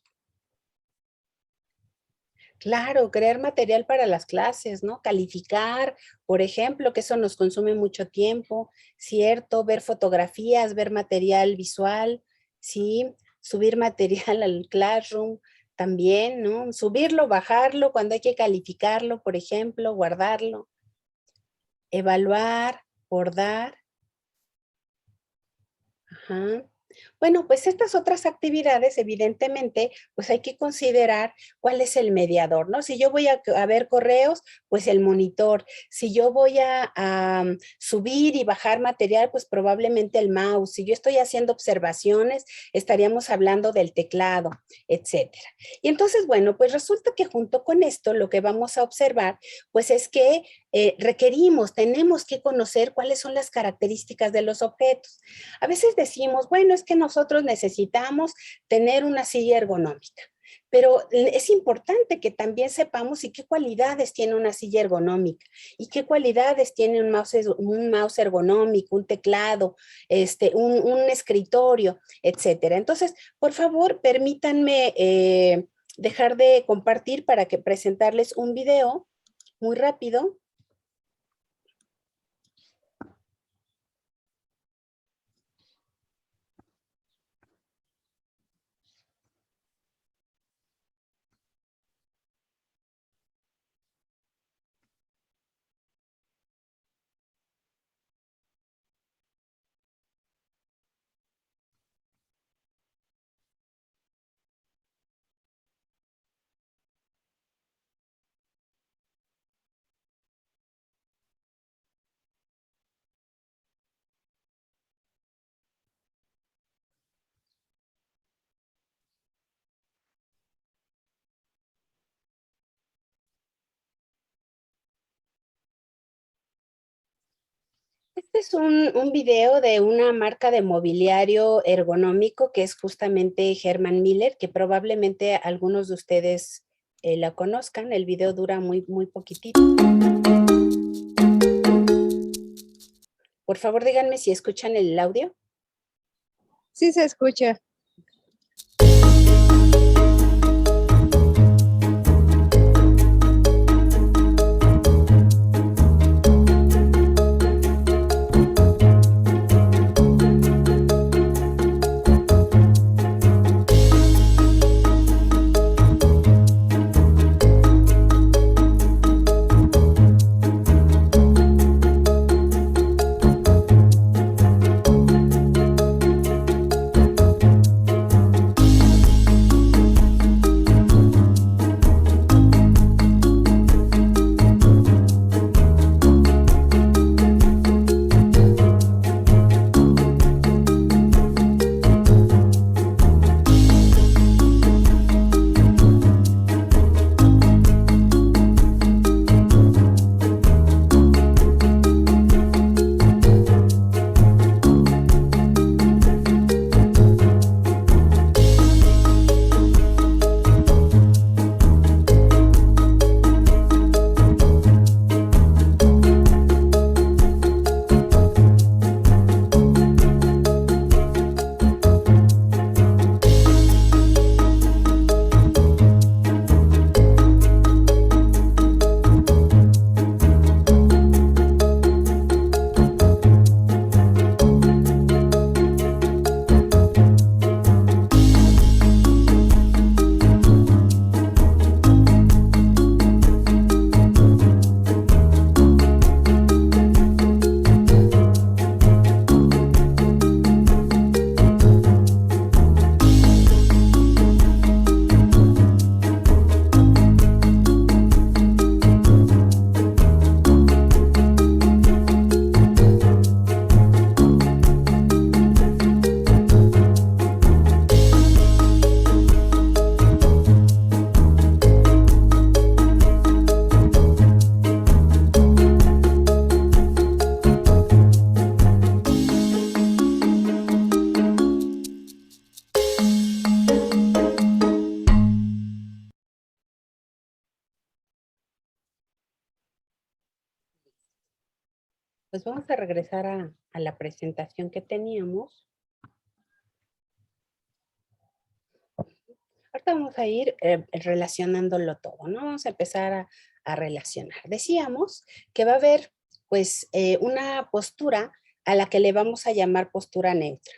Claro, crear material para las clases, ¿no? Calificar, por ejemplo, que eso nos consume mucho tiempo, ¿cierto? Ver fotografías, ver material visual, ¿sí? Subir material al Classroom también, ¿no? Subirlo, bajarlo, cuando hay que calificarlo, por ejemplo, guardarlo. Evaluar, bordar. Ajá. Bueno, pues estas otras actividades, evidentemente, pues hay que considerar cuál es el mediador, ¿no? Si yo voy a ver correos, pues el monitor. Si yo voy a subir y bajar material, pues probablemente el mouse. Si yo estoy haciendo observaciones, estaríamos hablando del teclado, etcétera. Y entonces, bueno, pues resulta que junto con esto, lo que vamos a observar, pues es que tenemos que conocer cuáles son las características de los objetos. A veces decimos, bueno, es que nosotros necesitamos tener una silla ergonómica, pero es importante que también sepamos y qué cualidades tiene una silla ergonómica y qué cualidades tiene un mouse ergonómico, un teclado, un escritorio, etcétera. Entonces, por favor, permítanme dejar de compartir para que presentarles un video muy rápido. Este es un video de una marca de mobiliario ergonómico que es justamente Herman Miller, que probablemente algunos de ustedes la conozcan. El video dura muy poquitito. Por favor, díganme si escuchan el audio. Sí se escucha. Pues vamos a regresar a la presentación que teníamos. Ahorita vamos a ir relacionándolo todo, ¿no? Vamos a empezar a relacionar. Decíamos que va a haber, pues, una postura a la que le vamos a llamar postura neutra.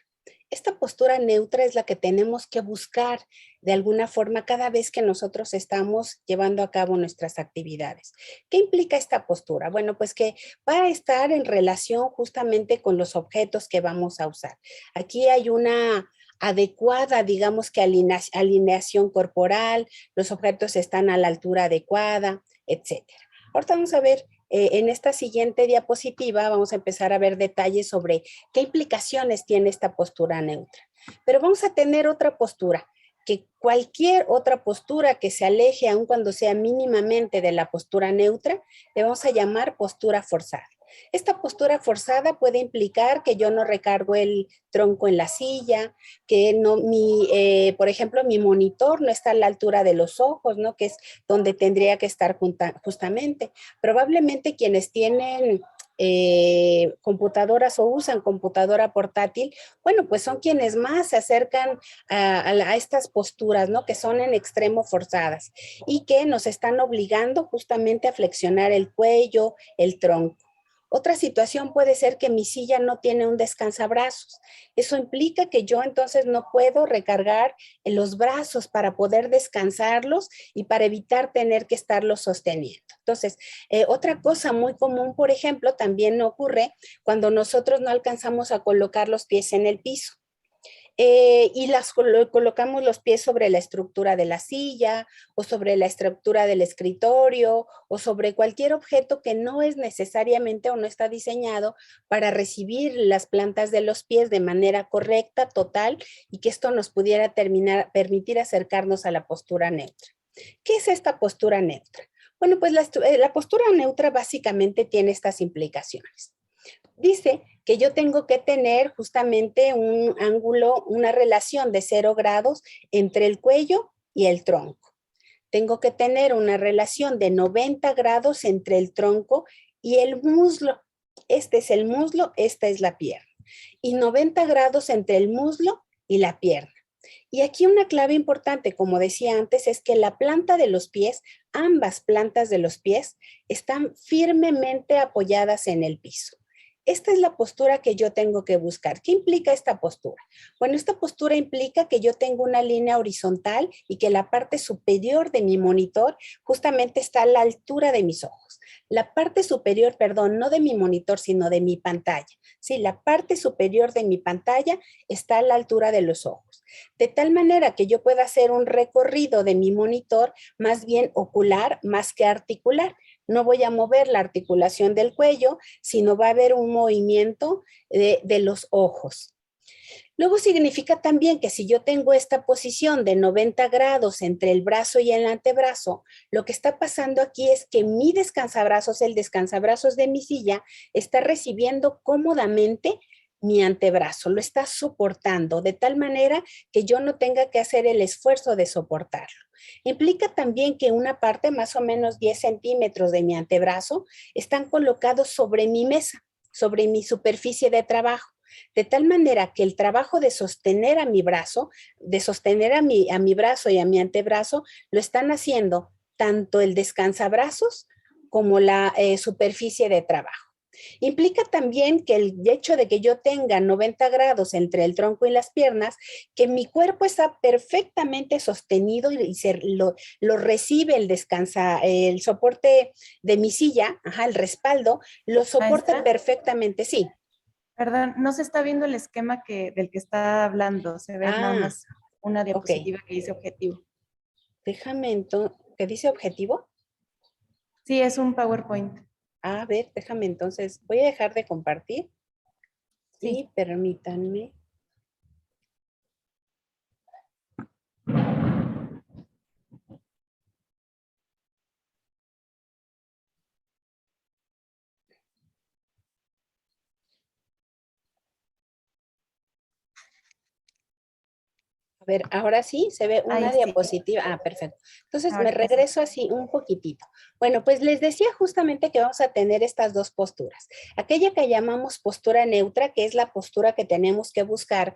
Esta postura neutra es la que tenemos que buscar de alguna forma cada vez que nosotros estamos llevando a cabo nuestras actividades. ¿Qué implica esta postura? Bueno, pues que va a estar en relación justamente con los objetos que vamos a usar. Aquí hay una adecuada, digamos que alineación corporal, los objetos están a la altura adecuada, etcétera. Ahorita vamos a ver en esta siguiente diapositiva, vamos a empezar a ver detalles sobre qué implicaciones tiene esta postura neutra. Pero vamos a tener otra postura, que cualquier otra postura que se aleje, aun cuando sea mínimamente de la postura neutra, le vamos a llamar postura forzada. Esta postura forzada puede implicar que yo no recargo el tronco en la silla, que no, por ejemplo, mi monitor no está a la altura de los ojos, ¿no? Que es donde tendría que estar justamente. Probablemente quienes tienen computadoras o usan computadora portátil, bueno, pues son quienes más se acercan a estas posturas, ¿no? Que son en extremo forzadas y que nos están obligando justamente a flexionar el cuello, el tronco. Otra situación puede ser que mi silla no tiene un descansabrazos. Eso implica que yo entonces no puedo recargar en los brazos para poder descansarlos y para evitar tener que estarlos sosteniendo. Entonces, otra cosa muy común, por ejemplo, también ocurre cuando nosotros no alcanzamos a colocar los pies en el piso. Y colocamos los pies sobre la estructura de la silla o sobre la estructura del escritorio o sobre cualquier objeto que no es necesariamente o no está diseñado para recibir las plantas de los pies de manera correcta, total, y que esto nos pudiera permitir acercarnos a la postura neutra. ¿Qué es esta postura neutra? Bueno, pues la postura neutra básicamente tiene estas implicaciones. Dice que yo tengo que tener justamente un ángulo, una relación de 0 grados entre el cuello y el tronco. Tengo que tener una relación de 90 grados entre el tronco y el muslo. Este es el muslo, esta es la pierna. Y 90 grados entre el muslo y la pierna. Y aquí una clave importante, como decía antes, es que la planta de los pies, ambas plantas de los pies, están firmemente apoyadas en el piso. Esta es la postura que yo tengo que buscar. ¿Qué implica esta postura? Bueno, esta postura implica que yo tengo una línea horizontal y que la parte superior de mi monitor justamente está a la altura de mis ojos. La parte superior, perdón, no de mi monitor, sino de mi pantalla. Sí, la parte superior de mi pantalla está a la altura de los ojos. De tal manera que yo pueda hacer un recorrido de mi monitor más bien ocular, más que articular. No voy a mover la articulación del cuello, sino va a haber un movimiento de los ojos. Luego significa también que si yo tengo esta posición de 90 grados entre el brazo y el antebrazo, lo que está pasando aquí es que mi descansabrazos, el descansabrazos de mi silla, está recibiendo cómodamente mi antebrazo, lo está soportando de tal manera que yo no tenga que hacer el esfuerzo de soportarlo. Implica también que una parte, más o menos 10 centímetros de mi antebrazo, están colocados sobre mi mesa, sobre mi superficie de trabajo, de tal manera que el trabajo de sostener a mi brazo, de sostener a mi brazo y a mi antebrazo, lo están haciendo tanto el descansabrazos como la superficie de trabajo. Implica también que el hecho de que yo tenga 90 grados entre el tronco y las piernas, que mi cuerpo está perfectamente sostenido y lo recibe el soporte de mi silla, el respaldo, lo soporta Maestra, perfectamente, sí. perdón, no se está viendo el esquema del que está hablando, se ve nada Ah, más una ok. diapositiva que dice objetivo. Déjame entonces, ¿qué dice objetivo? Sí, es un PowerPoint. A ver, déjame entonces, voy a dejar de compartir Sí. y permítanme. A ver, ahora sí se ve Ahí una sí. diapositiva. Ah, perfecto. Entonces me Ahorita sí. regreso así un poquitito. Bueno, pues les decía justamente que vamos a tener estas dos posturas. Aquella que llamamos postura neutra, que es la postura que tenemos que buscar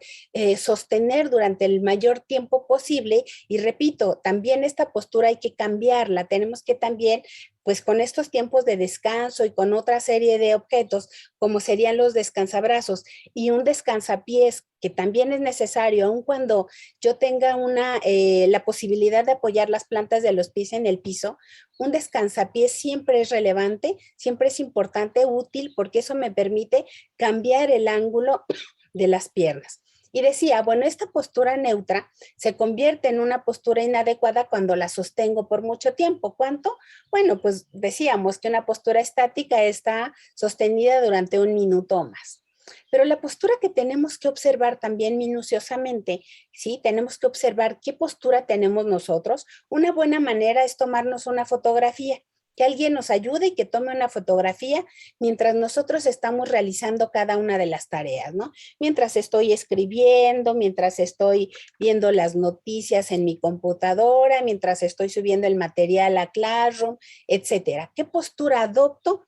sostener durante el mayor tiempo posible. Y repito, también esta postura hay que cambiarla. Tenemos que también, pues con estos tiempos de descanso y con otra serie de objetos, como serían los descansabrazos y un descansapiés, que también es necesario, aun cuando yo tenga la posibilidad de apoyar las plantas de los pies en el piso, un descansapiés siempre es relevante, siempre es importante, útil, porque eso me permite cambiar el ángulo de las piernas. Y decía, bueno, esta postura neutra se convierte en una postura inadecuada cuando la sostengo por mucho tiempo. ¿Cuánto? Bueno, pues decíamos que una postura estática está sostenida durante 1 minuto o más. Pero la postura que tenemos que observar también minuciosamente, ¿sí? Tenemos que observar qué postura tenemos nosotros. Una buena manera es tomarnos una fotografía, que alguien nos ayude y que tome una fotografía mientras nosotros estamos realizando cada una de las tareas, ¿no? Mientras estoy escribiendo, mientras estoy viendo las noticias en mi computadora, mientras estoy subiendo el material a Classroom, etcétera. ¿Qué postura adopto?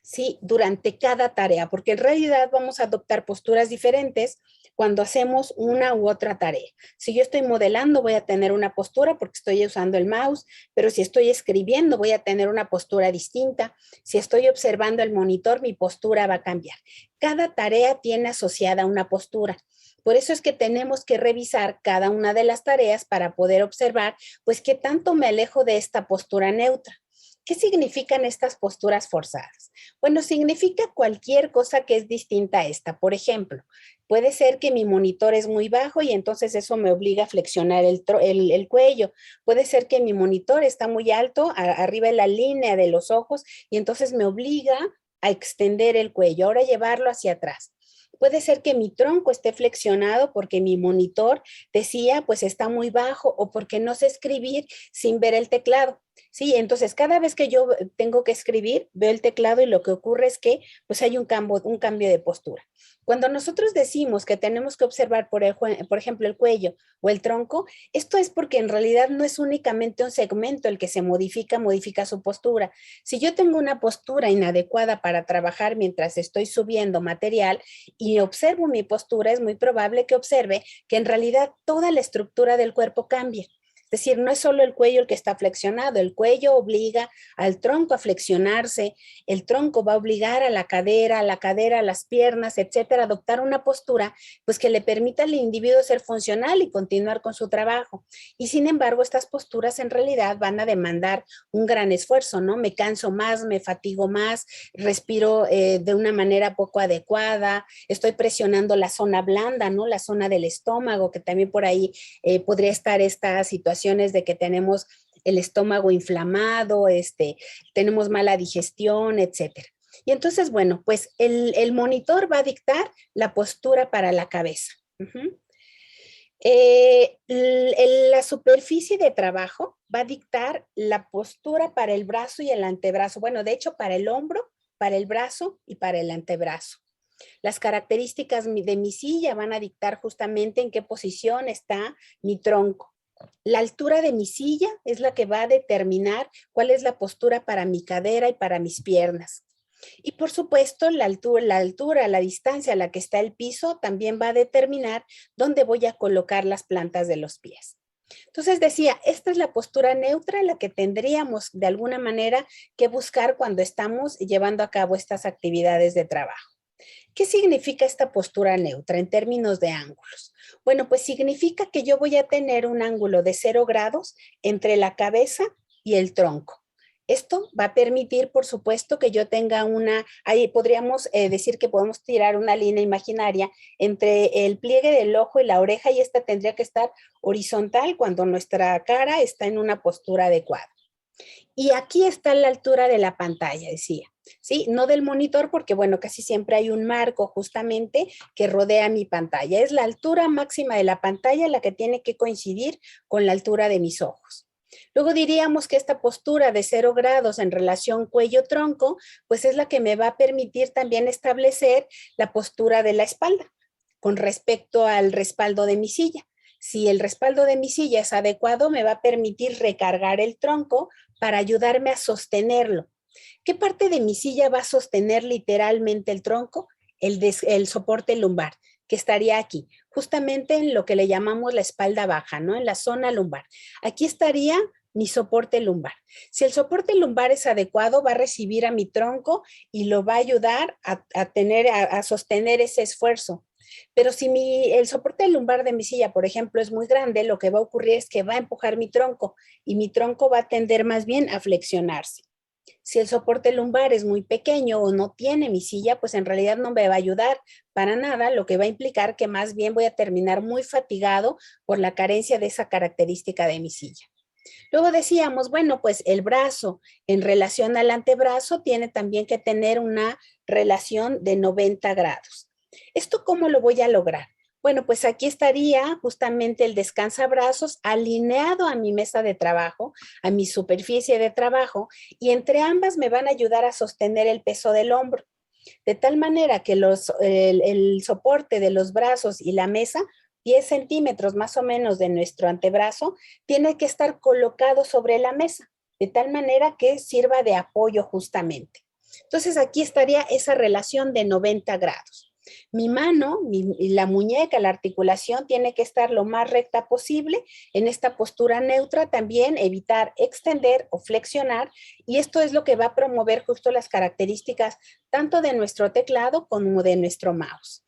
Sí, durante cada tarea, porque en realidad vamos a adoptar posturas diferentes cuando hacemos una u otra tarea. Si yo estoy modelando, voy a tener una postura porque estoy usando el mouse, pero si estoy escribiendo, voy a tener una postura distinta. Si estoy observando el monitor, mi postura va a cambiar. Cada tarea tiene asociada una postura. Por eso es que tenemos que revisar cada una de las tareas para poder observar, pues, qué tanto me alejo de esta postura neutra. ¿Qué significan estas posturas forzadas? Bueno, significa cualquier cosa que es distinta a esta. Por ejemplo, puede ser que mi monitor es muy bajo y entonces eso me obliga a flexionar el cuello. Puede ser que mi monitor está muy alto, arriba de la línea de los ojos, y entonces me obliga a extender el cuello, ahora llevarlo hacia atrás. Puede ser que mi tronco esté flexionado porque mi monitor decía, pues está muy bajo, o porque no sé escribir sin ver el teclado. Sí, entonces cada vez que yo tengo que escribir, veo el teclado y lo que ocurre es que pues hay un cambio de postura. Cuando nosotros decimos que tenemos que observar, por ejemplo, el cuello o el tronco, esto es porque en realidad no es únicamente un segmento el que se modifica su postura. Si yo tengo una postura inadecuada para trabajar mientras estoy subiendo material y observo mi postura, es muy probable que observe que en realidad toda la estructura del cuerpo cambia. Es decir, no es solo el cuello el que está flexionado, el cuello obliga al tronco a flexionarse, el tronco va a obligar a la cadera, a las piernas, etcétera, a adoptar una postura pues que le permita al individuo ser funcional y continuar con su trabajo. Y sin embargo, estas posturas en realidad van a demandar un gran esfuerzo, ¿no? Me canso más, me fatigo más, respiro de una manera poco adecuada, estoy presionando la zona blanda, ¿no? La zona del estómago, que también por ahí podría estar esta situación de que tenemos el estómago inflamado, tenemos mala digestión, etcétera. Y entonces, bueno, pues el monitor va a dictar la postura para la cabeza. La superficie de trabajo va a dictar la postura para el brazo y el antebrazo. Bueno, de hecho, para el hombro, para el brazo y para el antebrazo. Las características de mi silla van a dictar justamente en qué posición está mi tronco. La altura de mi silla es la que va a determinar cuál es la postura para mi cadera y para mis piernas. Y por supuesto, la altura, la distancia a la que está el piso también va a determinar dónde voy a colocar las plantas de los pies. Entonces decía, esta es la postura neutra, la que tendríamos de alguna manera que buscar cuando estamos llevando a cabo estas actividades de trabajo. ¿Qué significa esta postura neutra en términos de ángulos? Bueno, pues significa que yo voy a tener un ángulo de 0 grados entre la cabeza y el tronco. Esto va a permitir, por supuesto, que yo tenga ahí podríamos decir que podemos tirar una línea imaginaria entre el pliegue del ojo y la oreja, y esta tendría que estar horizontal cuando nuestra cara está en una postura adecuada. Y aquí está la altura de la pantalla, decía. Sí, no del monitor porque, bueno, casi siempre hay un marco justamente que rodea mi pantalla. Es la altura máxima de la pantalla la que tiene que coincidir con la altura de mis ojos. Luego diríamos que esta postura de 0 grados en relación cuello-tronco, pues es la que me va a permitir también establecer la postura de la espalda con respecto al respaldo de mi silla. si el respaldo de mi silla es adecuado, me va a permitir recargar el tronco para ayudarme a sostenerlo. ¿Qué parte de mi silla va a sostener literalmente el tronco? El soporte lumbar, que estaría aquí, justamente en lo que le llamamos la espalda baja, ¿no? En la zona lumbar. Aquí estaría mi soporte lumbar. Si el soporte lumbar es adecuado, va a recibir a mi tronco y lo va a ayudar a sostener ese esfuerzo. Pero si el soporte lumbar de mi silla, por ejemplo, es muy grande, lo que va a ocurrir es que va a empujar mi tronco y mi tronco va a tender más bien a flexionarse. Si el soporte lumbar es muy pequeño o no tiene mi silla, pues en realidad no me va a ayudar para nada, lo que va a implicar que más bien voy a terminar muy fatigado por la carencia de esa característica de mi silla. Luego decíamos, bueno, pues el brazo en relación al antebrazo tiene también que tener una relación de 90 grados. ¿Esto cómo lo voy a lograr? Bueno, pues aquí estaría justamente el descansabrazos alineado a mi mesa de trabajo, a mi superficie de trabajo, y entre ambas me van a ayudar a sostener el peso del hombro, de tal manera que el soporte de los brazos y la mesa, 10 centímetros más o menos de nuestro antebrazo, tiene que estar colocado sobre la mesa, de tal manera que sirva de apoyo justamente. Entonces aquí estaría esa relación de 90 grados. Mi mano, la muñeca, la articulación tiene que estar lo más recta posible. En esta postura neutra también evitar extender o flexionar, y esto es lo que va a promover justo las características tanto de nuestro teclado como de nuestro mouse.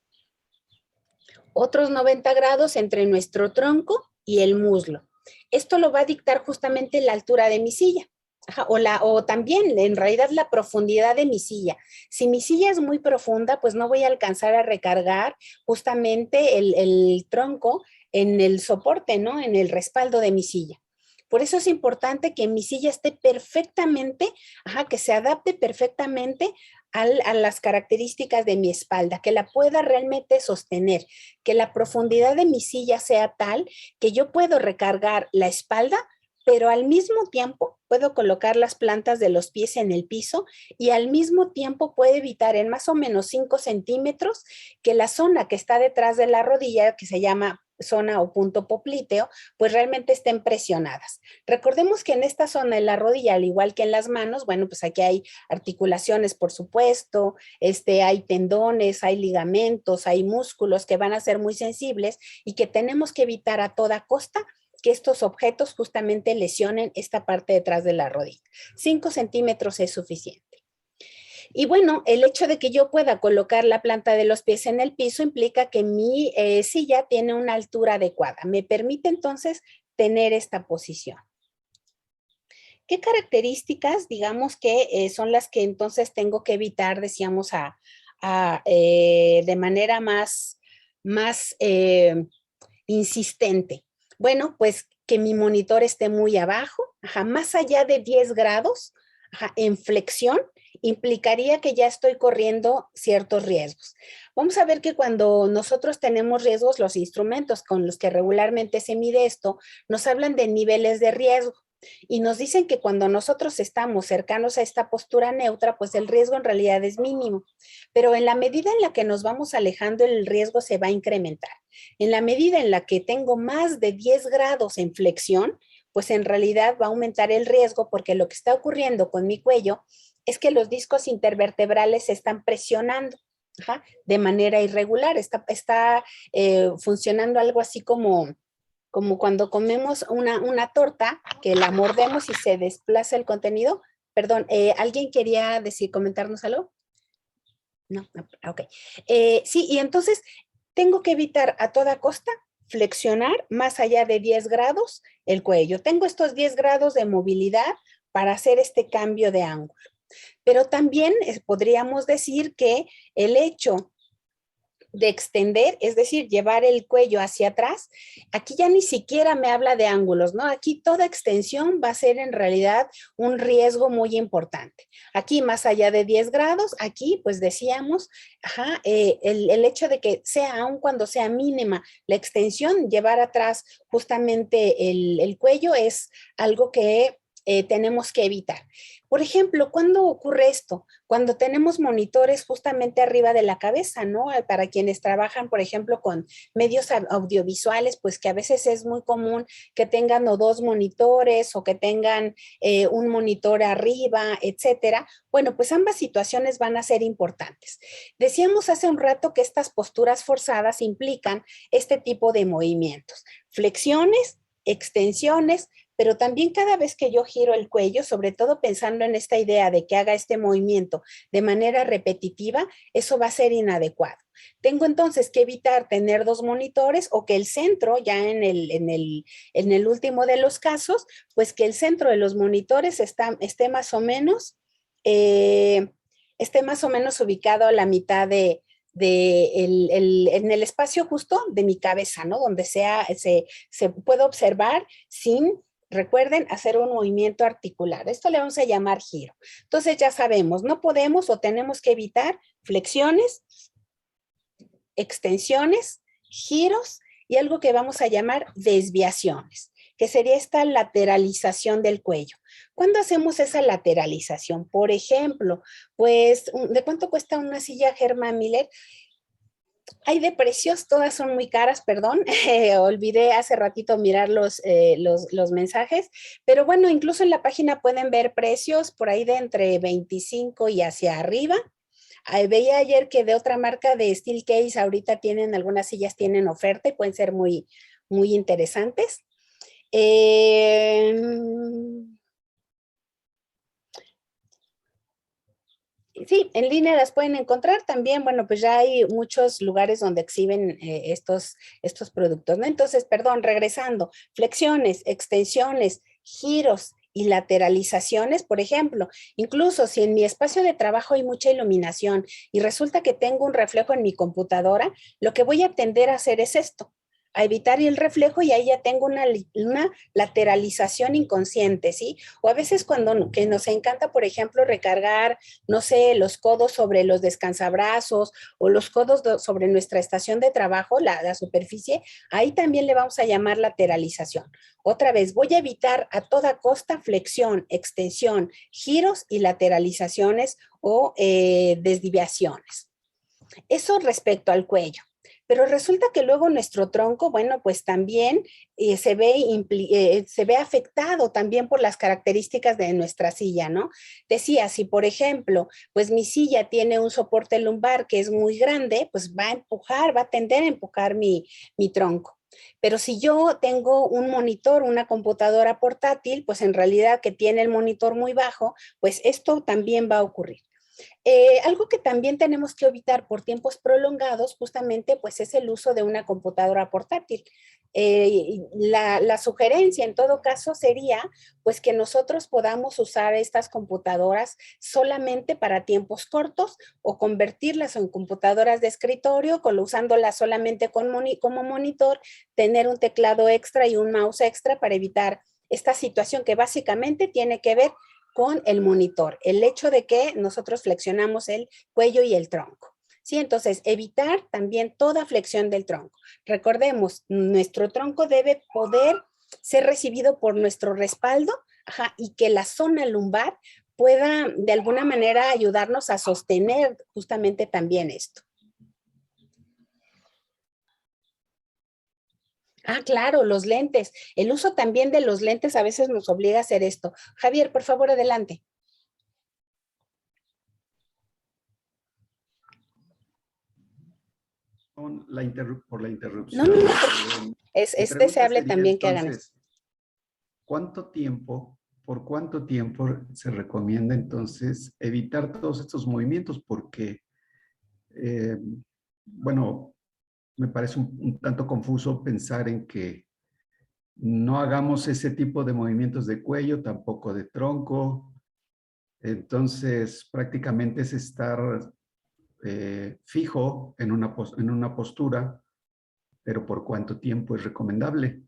Otros 90 grados entre nuestro tronco y el muslo. Esto lo va a dictar justamente la altura de mi silla. O también en realidad la profundidad de mi silla. Si mi silla es muy profunda, pues no voy a alcanzar a recargar justamente el tronco en el soporte, ¿no? En el respaldo de mi silla. Por eso es importante que mi silla esté perfectamente, que se adapte perfectamente a las características de mi espalda, que la pueda realmente sostener, que la profundidad de mi silla sea tal que yo puedo recargar la espalda, pero al mismo tiempo puedo colocar las plantas de los pies en el piso y al mismo tiempo puedo evitar en más o menos 5 centímetros que la zona que está detrás de la rodilla, que se llama zona o punto popliteo, pues realmente estén presionadas. Recordemos que en esta zona de la rodilla, al igual que en las manos, bueno, pues aquí hay articulaciones, por supuesto, hay tendones, hay ligamentos, hay músculos que van a ser muy sensibles y que tenemos que evitar a toda costa que estos objetos justamente lesionen esta parte detrás de la rodilla. 5 centímetros es suficiente. Y bueno, el hecho de que yo pueda colocar la planta de los pies en el piso implica que mi silla tiene una altura adecuada. Me permite entonces tener esta posición. ¿Qué características, digamos, que son las que entonces tengo que evitar, decíamos, de manera más insistente? Bueno, pues que mi monitor esté muy abajo, más allá de 10 grados, en flexión, implicaría que ya estoy corriendo ciertos riesgos. Vamos a ver que cuando nosotros tenemos riesgos, los instrumentos con los que regularmente se mide esto, nos hablan de niveles de riesgo. Y nos dicen que cuando nosotros estamos cercanos a esta postura neutra, pues el riesgo en realidad es mínimo. Pero en la medida en la que nos vamos alejando, el riesgo se va a incrementar. En la medida en la que tengo más de 10 grados en flexión, pues en realidad va a aumentar el riesgo, porque lo que está ocurriendo con mi cuello es que los discos intervertebrales se están presionando de manera irregular. Está funcionando algo así como cuando comemos una torta, que la mordemos y se desplaza el contenido. Perdón, ¿alguien quería comentarnos algo? No, ok. Sí, y entonces tengo que evitar a toda costa flexionar más allá de 10 grados el cuello. Tengo estos 10 grados de movilidad para hacer este cambio de ángulo. Pero también podríamos decir que el hecho de extender, es decir, llevar el cuello hacia atrás, aquí ya ni siquiera me habla de ángulos, ¿no? Aquí toda extensión va a ser en realidad un riesgo muy importante. Aquí más allá de 10 grados, aquí pues decíamos, el hecho de que sea, aun cuando sea mínima la extensión, llevar atrás justamente el cuello es algo que tenemos que evitar. Por ejemplo, ¿cuándo ocurre esto? Cuando tenemos monitores justamente arriba de la cabeza, ¿no? Para quienes trabajan, por ejemplo, con medios audiovisuales, pues que a veces es muy común que tengan o dos monitores o que tengan un monitor arriba, etcétera. Bueno, pues ambas situaciones van a ser importantes. Decíamos hace un rato que estas posturas forzadas implican este tipo de movimientos, flexiones, extensiones, pero también cada vez que yo giro el cuello, sobre todo pensando en esta idea de que haga este movimiento de manera repetitiva, eso va a ser inadecuado. Tengo entonces que evitar tener dos monitores o que el centro, ya en el último de los casos, pues que el centro de los monitores esté más o menos ubicado a la mitad en el espacio justo de mi cabeza, ¿no? Donde se puede observar sin, recuerden, hacer un movimiento articular. Esto le vamos a llamar giro. Entonces ya sabemos, no podemos o tenemos que evitar flexiones, extensiones, giros y algo que vamos a llamar desviaciones, que sería esta lateralización del cuello. ¿Cuándo hacemos esa lateralización? Por ejemplo, pues, ¿de cuánto cuesta una silla Herman Miller? Hay de precios, todas son muy caras, perdón, olvidé hace ratito mirar los mensajes, pero bueno, incluso en la página pueden ver precios por ahí de entre 25 y hacia arriba. Veía ayer que de otra marca de Steelcase ahorita tienen, algunas sillas tienen oferta y pueden ser muy, muy interesantes. Sí, en línea las pueden encontrar también. Bueno, pues ya hay muchos lugares donde exhiben estos productos, ¿no? Entonces, perdón, regresando, flexiones, extensiones, giros y lateralizaciones, por ejemplo, incluso si en mi espacio de trabajo hay mucha iluminación y resulta que tengo un reflejo en mi computadora, lo que voy a tender a hacer es esto, a evitar el reflejo y ahí ya tengo una lateralización inconsciente, ¿sí? O a veces que nos encanta, por ejemplo, recargar, no sé, los codos sobre los descansabrazos o los codos sobre nuestra estación de trabajo, la superficie, ahí también le vamos a llamar lateralización. Otra vez, voy a evitar a toda costa flexión, extensión, giros y lateralizaciones o desviaciones. Eso respecto al cuello. Pero resulta que luego nuestro tronco, bueno, pues también se ve afectado también por las características de nuestra silla, ¿no? Decía, si por ejemplo, pues mi silla tiene un soporte lumbar que es muy grande, pues va a tender a empujar mi tronco. Pero si yo tengo un monitor, una computadora portátil, pues en realidad que tiene el monitor muy bajo, pues esto también va a ocurrir. Algo que también tenemos que evitar por tiempos prolongados justamente pues es el uso de una computadora portátil. La sugerencia en todo caso sería pues que nosotros podamos usar estas computadoras solamente para tiempos cortos o convertirlas en computadoras de escritorio, usándolas solamente como monitor, tener un teclado extra y un mouse extra para evitar esta situación que básicamente tiene que ver con el monitor, el hecho de que nosotros flexionamos el cuello y el tronco. ¿Sí? Entonces, evitar también toda flexión del tronco. Recordemos, nuestro tronco debe poder ser recibido por nuestro respaldo, y que la zona lumbar pueda de alguna manera ayudarnos a sostener justamente también esto. Ah, claro, los lentes. El uso también de los lentes a veces nos obliga a hacer esto. Javier, por favor, adelante. Por la interrupción. No. Es deseable también que hagan esto. ¿Por cuánto tiempo se recomienda entonces evitar todos estos movimientos? Porque, bueno, me parece un tanto confuso pensar en que no hagamos ese tipo de movimientos de cuello, tampoco de tronco. Entonces, prácticamente es estar fijo en una postura, pero ¿por cuánto tiempo es recomendable?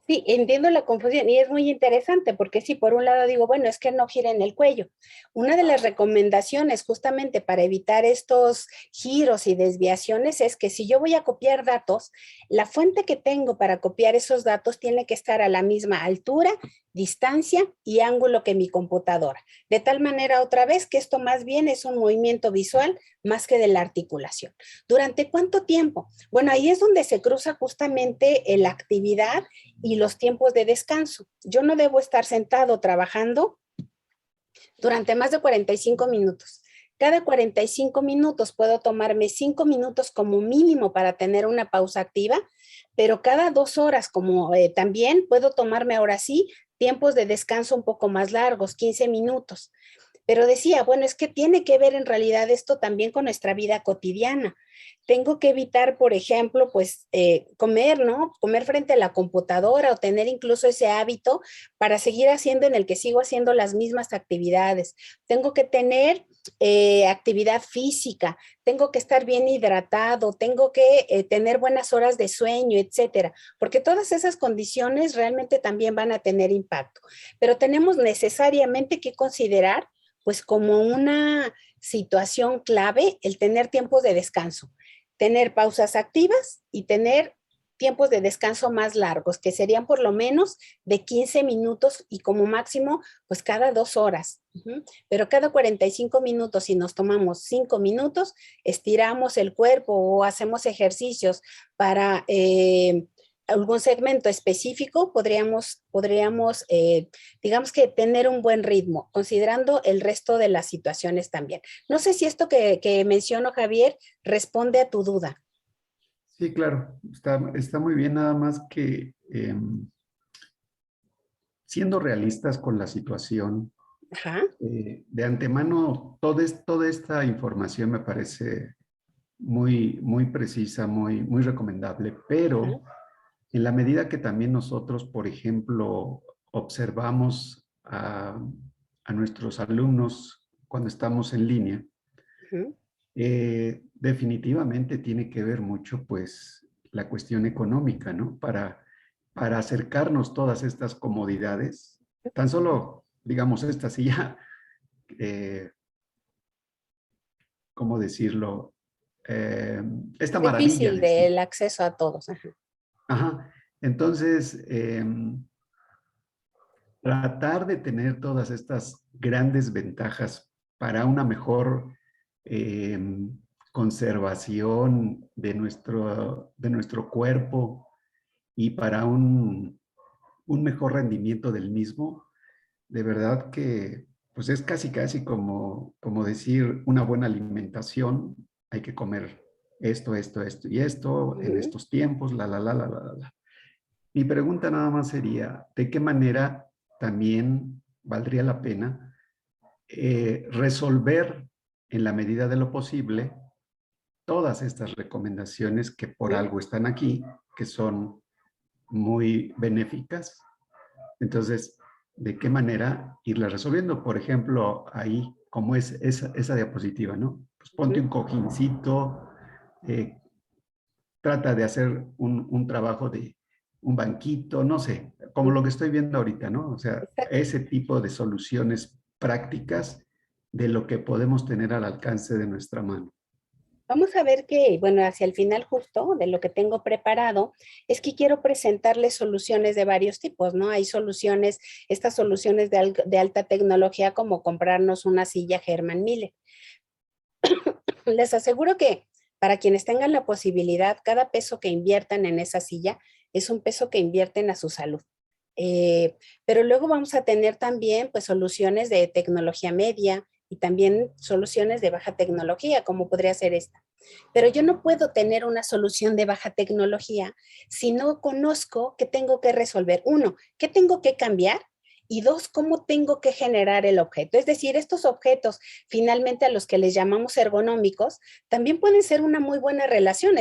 Sí, entiendo la confusión y es muy interesante porque si por un lado digo, bueno, es que no gira en el cuello. Una de las recomendaciones justamente para evitar estos giros y desviaciones es que si yo voy a copiar datos, la fuente que tengo para copiar esos datos tiene que estar a la misma altura, distancia y ángulo que mi computadora. De tal manera, otra vez, que esto más bien es un movimiento visual más que de la articulación. ¿Durante cuánto tiempo? Bueno, ahí es donde se cruza justamente la actividad y los tiempos de descanso. Yo no debo estar sentado trabajando durante más de 45 minutos. Cada 45 minutos puedo tomarme 5 minutos como mínimo para tener una pausa activa, pero cada 2 horas como también puedo tomarme ahora sí tiempos de descanso un poco más largos, 15 minutos. Pero decía, bueno, es que tiene que ver en realidad esto también con nuestra vida cotidiana. Tengo que evitar, por ejemplo, pues comer, ¿no? Comer frente a la computadora o tener incluso ese hábito para seguir haciendo en el que sigo haciendo las mismas actividades. Tengo que tener actividad física, tengo que estar bien hidratado, tengo que tener buenas horas de sueño, etcétera, porque todas esas condiciones realmente también van a tener impacto. Pero tenemos necesariamente que considerar pues como una situación clave el tener tiempos de descanso, tener pausas activas y tener tiempos de descanso más largos, que serían por lo menos de 15 minutos y como máximo, pues cada 2 horas. Pero cada 45 minutos, si nos tomamos 5 minutos, estiramos el cuerpo o hacemos ejercicios para algún segmento específico, podríamos digamos que tener un buen ritmo, considerando el resto de las situaciones también. No sé si esto que menciono, Javier, responde a tu duda. Sí, claro, está muy bien, nada más que siendo realistas con la situación, Ajá. de antemano, toda esta información me parece muy precisa, muy recomendable, Ajá. pero en la medida que también nosotros, por ejemplo, observamos a nuestros alumnos cuando estamos en línea, Ajá. definitivamente tiene que ver mucho, pues, la cuestión económica, ¿no? Para acercarnos todas estas comodidades, tan solo, digamos, esta silla, eh, ¿cómo decirlo? Eh, esta maravilla Difícil de sí. del acceso a todos. Ajá. Ajá. Entonces, tratar de tener todas estas grandes ventajas para una mejor eh, conservación de nuestro cuerpo y para un mejor rendimiento del mismo, de verdad que pues es casi como decir una buena alimentación, hay que comer esto y esto en Ujú. estos tiempos, la. Mi pregunta nada más sería, ¿de qué manera también valdría la pena resolver en la medida de lo posible todas estas recomendaciones que por Ujú. algo están aquí, que son muy benéficas? Entonces, ¿de qué manera irlas resolviendo? Por ejemplo, ahí, como es esa diapositiva, ¿no? Pues ponte Ujú. un cojincito, eh, trata de hacer un trabajo de un banquito, no sé, como lo Ujú. que estoy viendo ahorita, ¿no? O sea, Exacto. ese tipo de soluciones prácticas de lo que podemos tener al alcance de nuestra mano. Vamos a ver que, bueno, hacia el final justo de lo que tengo preparado, es que quiero presentarles soluciones de varios tipos, ¿no? Hay soluciones, estas soluciones de alta tecnología como comprarnos una silla Herman Miller. Les aseguro que para quienes tengan la posibilidad, cada peso que inviertan en esa silla es un peso que invierten a su salud. Pero luego vamos a tener también pues soluciones de tecnología media y también soluciones de baja tecnología, como podría ser esta. Pero yo no puedo tener una solución de baja tecnología si no conozco qué tengo que resolver. Uno, qué tengo que cambiar y dos, cómo tengo que generar el objeto. Es decir, estos objetos finalmente a los que les llamamos ergonómicos también pueden ser una muy buena relación.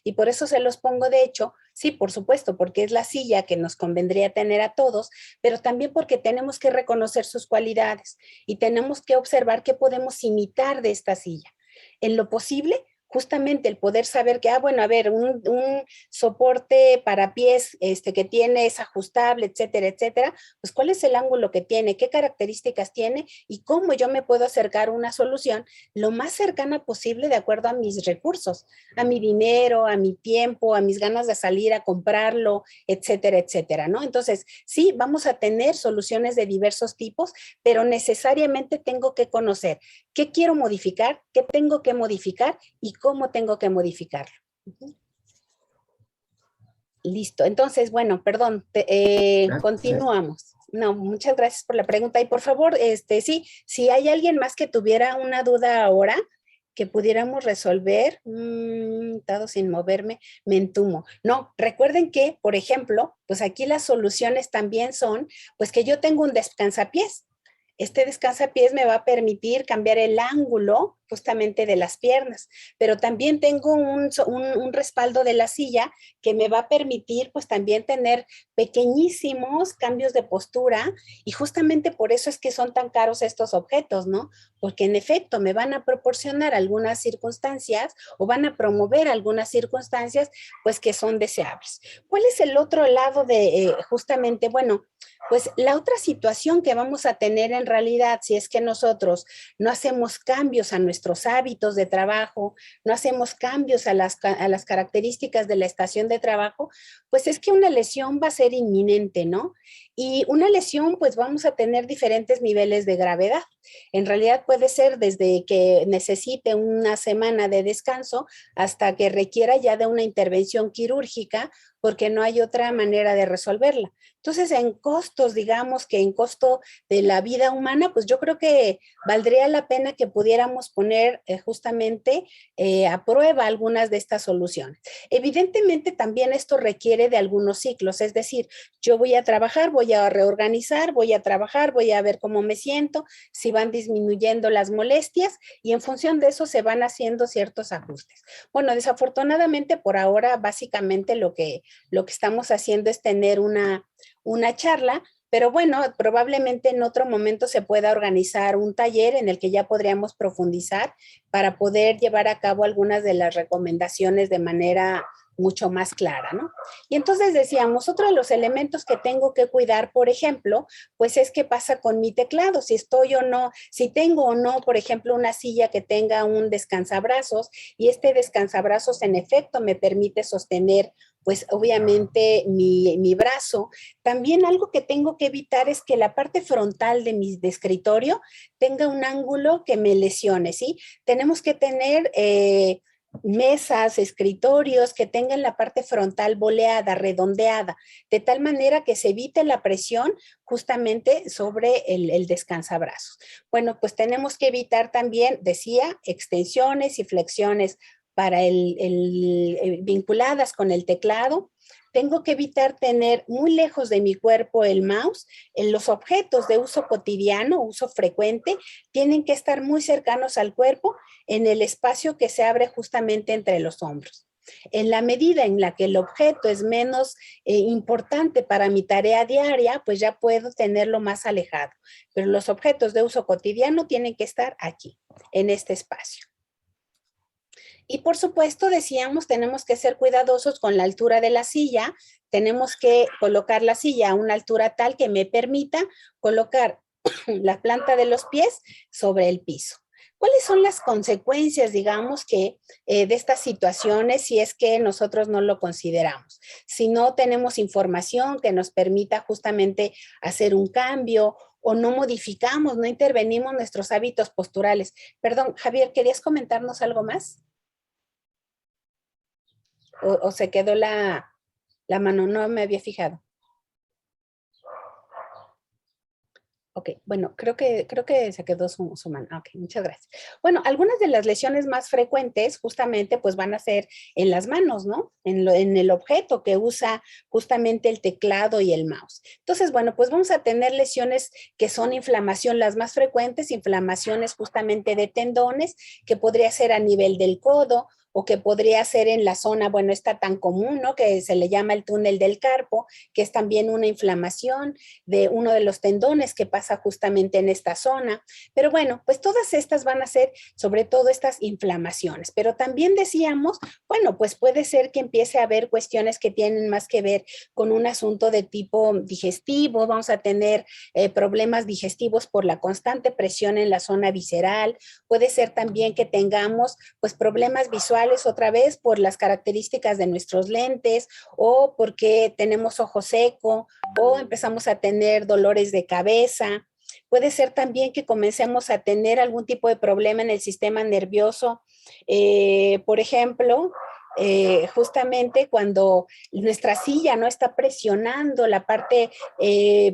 Y por eso se los pongo de hecho, sí, por supuesto, porque es la silla que nos convendría tener a todos, pero también porque tenemos que reconocer sus cualidades y tenemos que observar qué podemos imitar de esta silla. En lo posible, justamente el poder saber que, bueno, a ver, un soporte para pies que tiene, es ajustable, etcétera, etcétera, pues cuál es el ángulo que tiene, qué características tiene y cómo yo me puedo acercar a una solución lo más cercana posible de acuerdo a mis recursos, a mi dinero, a mi tiempo, a mis ganas de salir a comprarlo, etcétera, etcétera, ¿no? Entonces, sí, vamos a tener soluciones de diversos tipos, pero necesariamente tengo que conocer qué quiero modificar, qué tengo que modificar y cómo tengo que modificarlo. Listo. Entonces, bueno, perdón, continuamos. No, muchas gracias por la pregunta. Y por favor, sí, si hay alguien más que tuviera una duda ahora que pudiéramos resolver, dado sin moverme, me entumo. No, recuerden que, por ejemplo, pues aquí las soluciones también son, pues que yo tengo un descansapiés. Este descansapiés me va a permitir cambiar el ángulo justamente de las piernas, pero también tengo un respaldo de la silla que me va a permitir pues también tener pequeñísimos cambios de postura y justamente por eso es que son tan caros estos objetos, ¿no? Porque en efecto me van a proporcionar algunas circunstancias o van a promover algunas circunstancias pues que son deseables. ¿Cuál es el otro lado de justamente, bueno, pues la otra situación que vamos a tener en realidad si es que nosotros no hacemos cambios a nuestros hábitos de trabajo, no hacemos cambios a las características de la estación de trabajo, pues es que una lesión va a ser inminente, ¿no? Y una lesión, pues vamos a tener diferentes niveles de gravedad. En realidad puede ser desde que necesite una semana de descanso hasta que requiera ya de una intervención quirúrgica porque no hay otra manera de resolverla. Entonces, en costos, digamos que en costo de la vida humana, pues yo creo que valdría la pena que pudiéramos poner justamente a prueba algunas de estas soluciones. Evidentemente, también esto requiere de algunos ciclos, es decir, yo voy a trabajar, voy a reorganizar, voy a trabajar, voy a ver cómo me siento, si van disminuyendo las molestias y en función de eso se van haciendo ciertos ajustes. Bueno, desafortunadamente por ahora, básicamente lo que estamos haciendo es tener una charla, pero bueno, probablemente en otro momento se pueda organizar un taller en el que ya podríamos profundizar para poder llevar a cabo algunas de las recomendaciones de manera mucho más clara, ¿no? Y entonces decíamos, otro de los elementos que tengo que cuidar, por ejemplo, pues es qué pasa con mi teclado, si estoy o no, si tengo o no, por ejemplo, una silla que tenga un descansabrazos y este descansabrazos en efecto me permite sostener pues obviamente mi brazo. También algo que tengo que evitar es que la parte frontal de escritorio tenga un ángulo que me lesione, ¿sí? Tenemos que tener mesas, escritorios que tengan la parte frontal boleada, redondeada, de tal manera que se evite la presión justamente sobre el descansabrazos. Bueno, pues tenemos que evitar también, decía, extensiones y flexiones para vinculadas con el teclado. Tengo que evitar tener muy lejos de mi cuerpo el mouse. En los objetos de uso cotidiano, uso frecuente, tienen que estar muy cercanos al cuerpo en el espacio que se abre justamente entre los hombros. En la medida en la que el objeto es menos importante para mi tarea diaria, pues ya puedo tenerlo más alejado. Pero los objetos de uso cotidiano tienen que estar aquí, en este espacio. Y por supuesto, decíamos, tenemos que ser cuidadosos con la altura de la silla. Tenemos que colocar la silla a una altura tal que me permita colocar la planta de los pies sobre el piso. ¿Cuáles son las consecuencias, digamos, de estas situaciones si es que nosotros no lo consideramos? Si no tenemos información que nos permita justamente hacer un cambio o no modificamos, no intervenimos nuestros hábitos posturales. Perdón, Javier, ¿querías comentarnos algo más? O se quedó la mano, no me había fijado. Ok, bueno, creo que se quedó su mano. Ok, muchas gracias. Bueno, algunas de las lesiones más frecuentes justamente pues van a ser en las manos, ¿no? En el objeto que usa justamente el teclado y el mouse. Entonces, bueno, pues vamos a tener lesiones que son inflamación, las más frecuentes, inflamaciones justamente de tendones, que podría ser a nivel del codo o que podría ser en la zona, bueno, está tan común, ¿no? Que se le llama el túnel del carpo, que es también una inflamación de uno de los tendones que pasa justamente en esta zona. Pero bueno, pues todas estas van a ser sobre todo estas inflamaciones. Pero también decíamos, bueno, pues puede ser que empiece a haber cuestiones que tienen más que ver con un asunto de tipo digestivo. Vamos a tener problemas digestivos por la constante presión en la zona visceral. Puede ser también que tengamos pues problemas visuales otra vez por las características de nuestros lentes o porque tenemos ojo seco o empezamos a tener dolores de cabeza. Puede ser también que comencemos a tener algún tipo de problema en el sistema nervioso. Por ejemplo, justamente cuando nuestra silla no está presionando la parte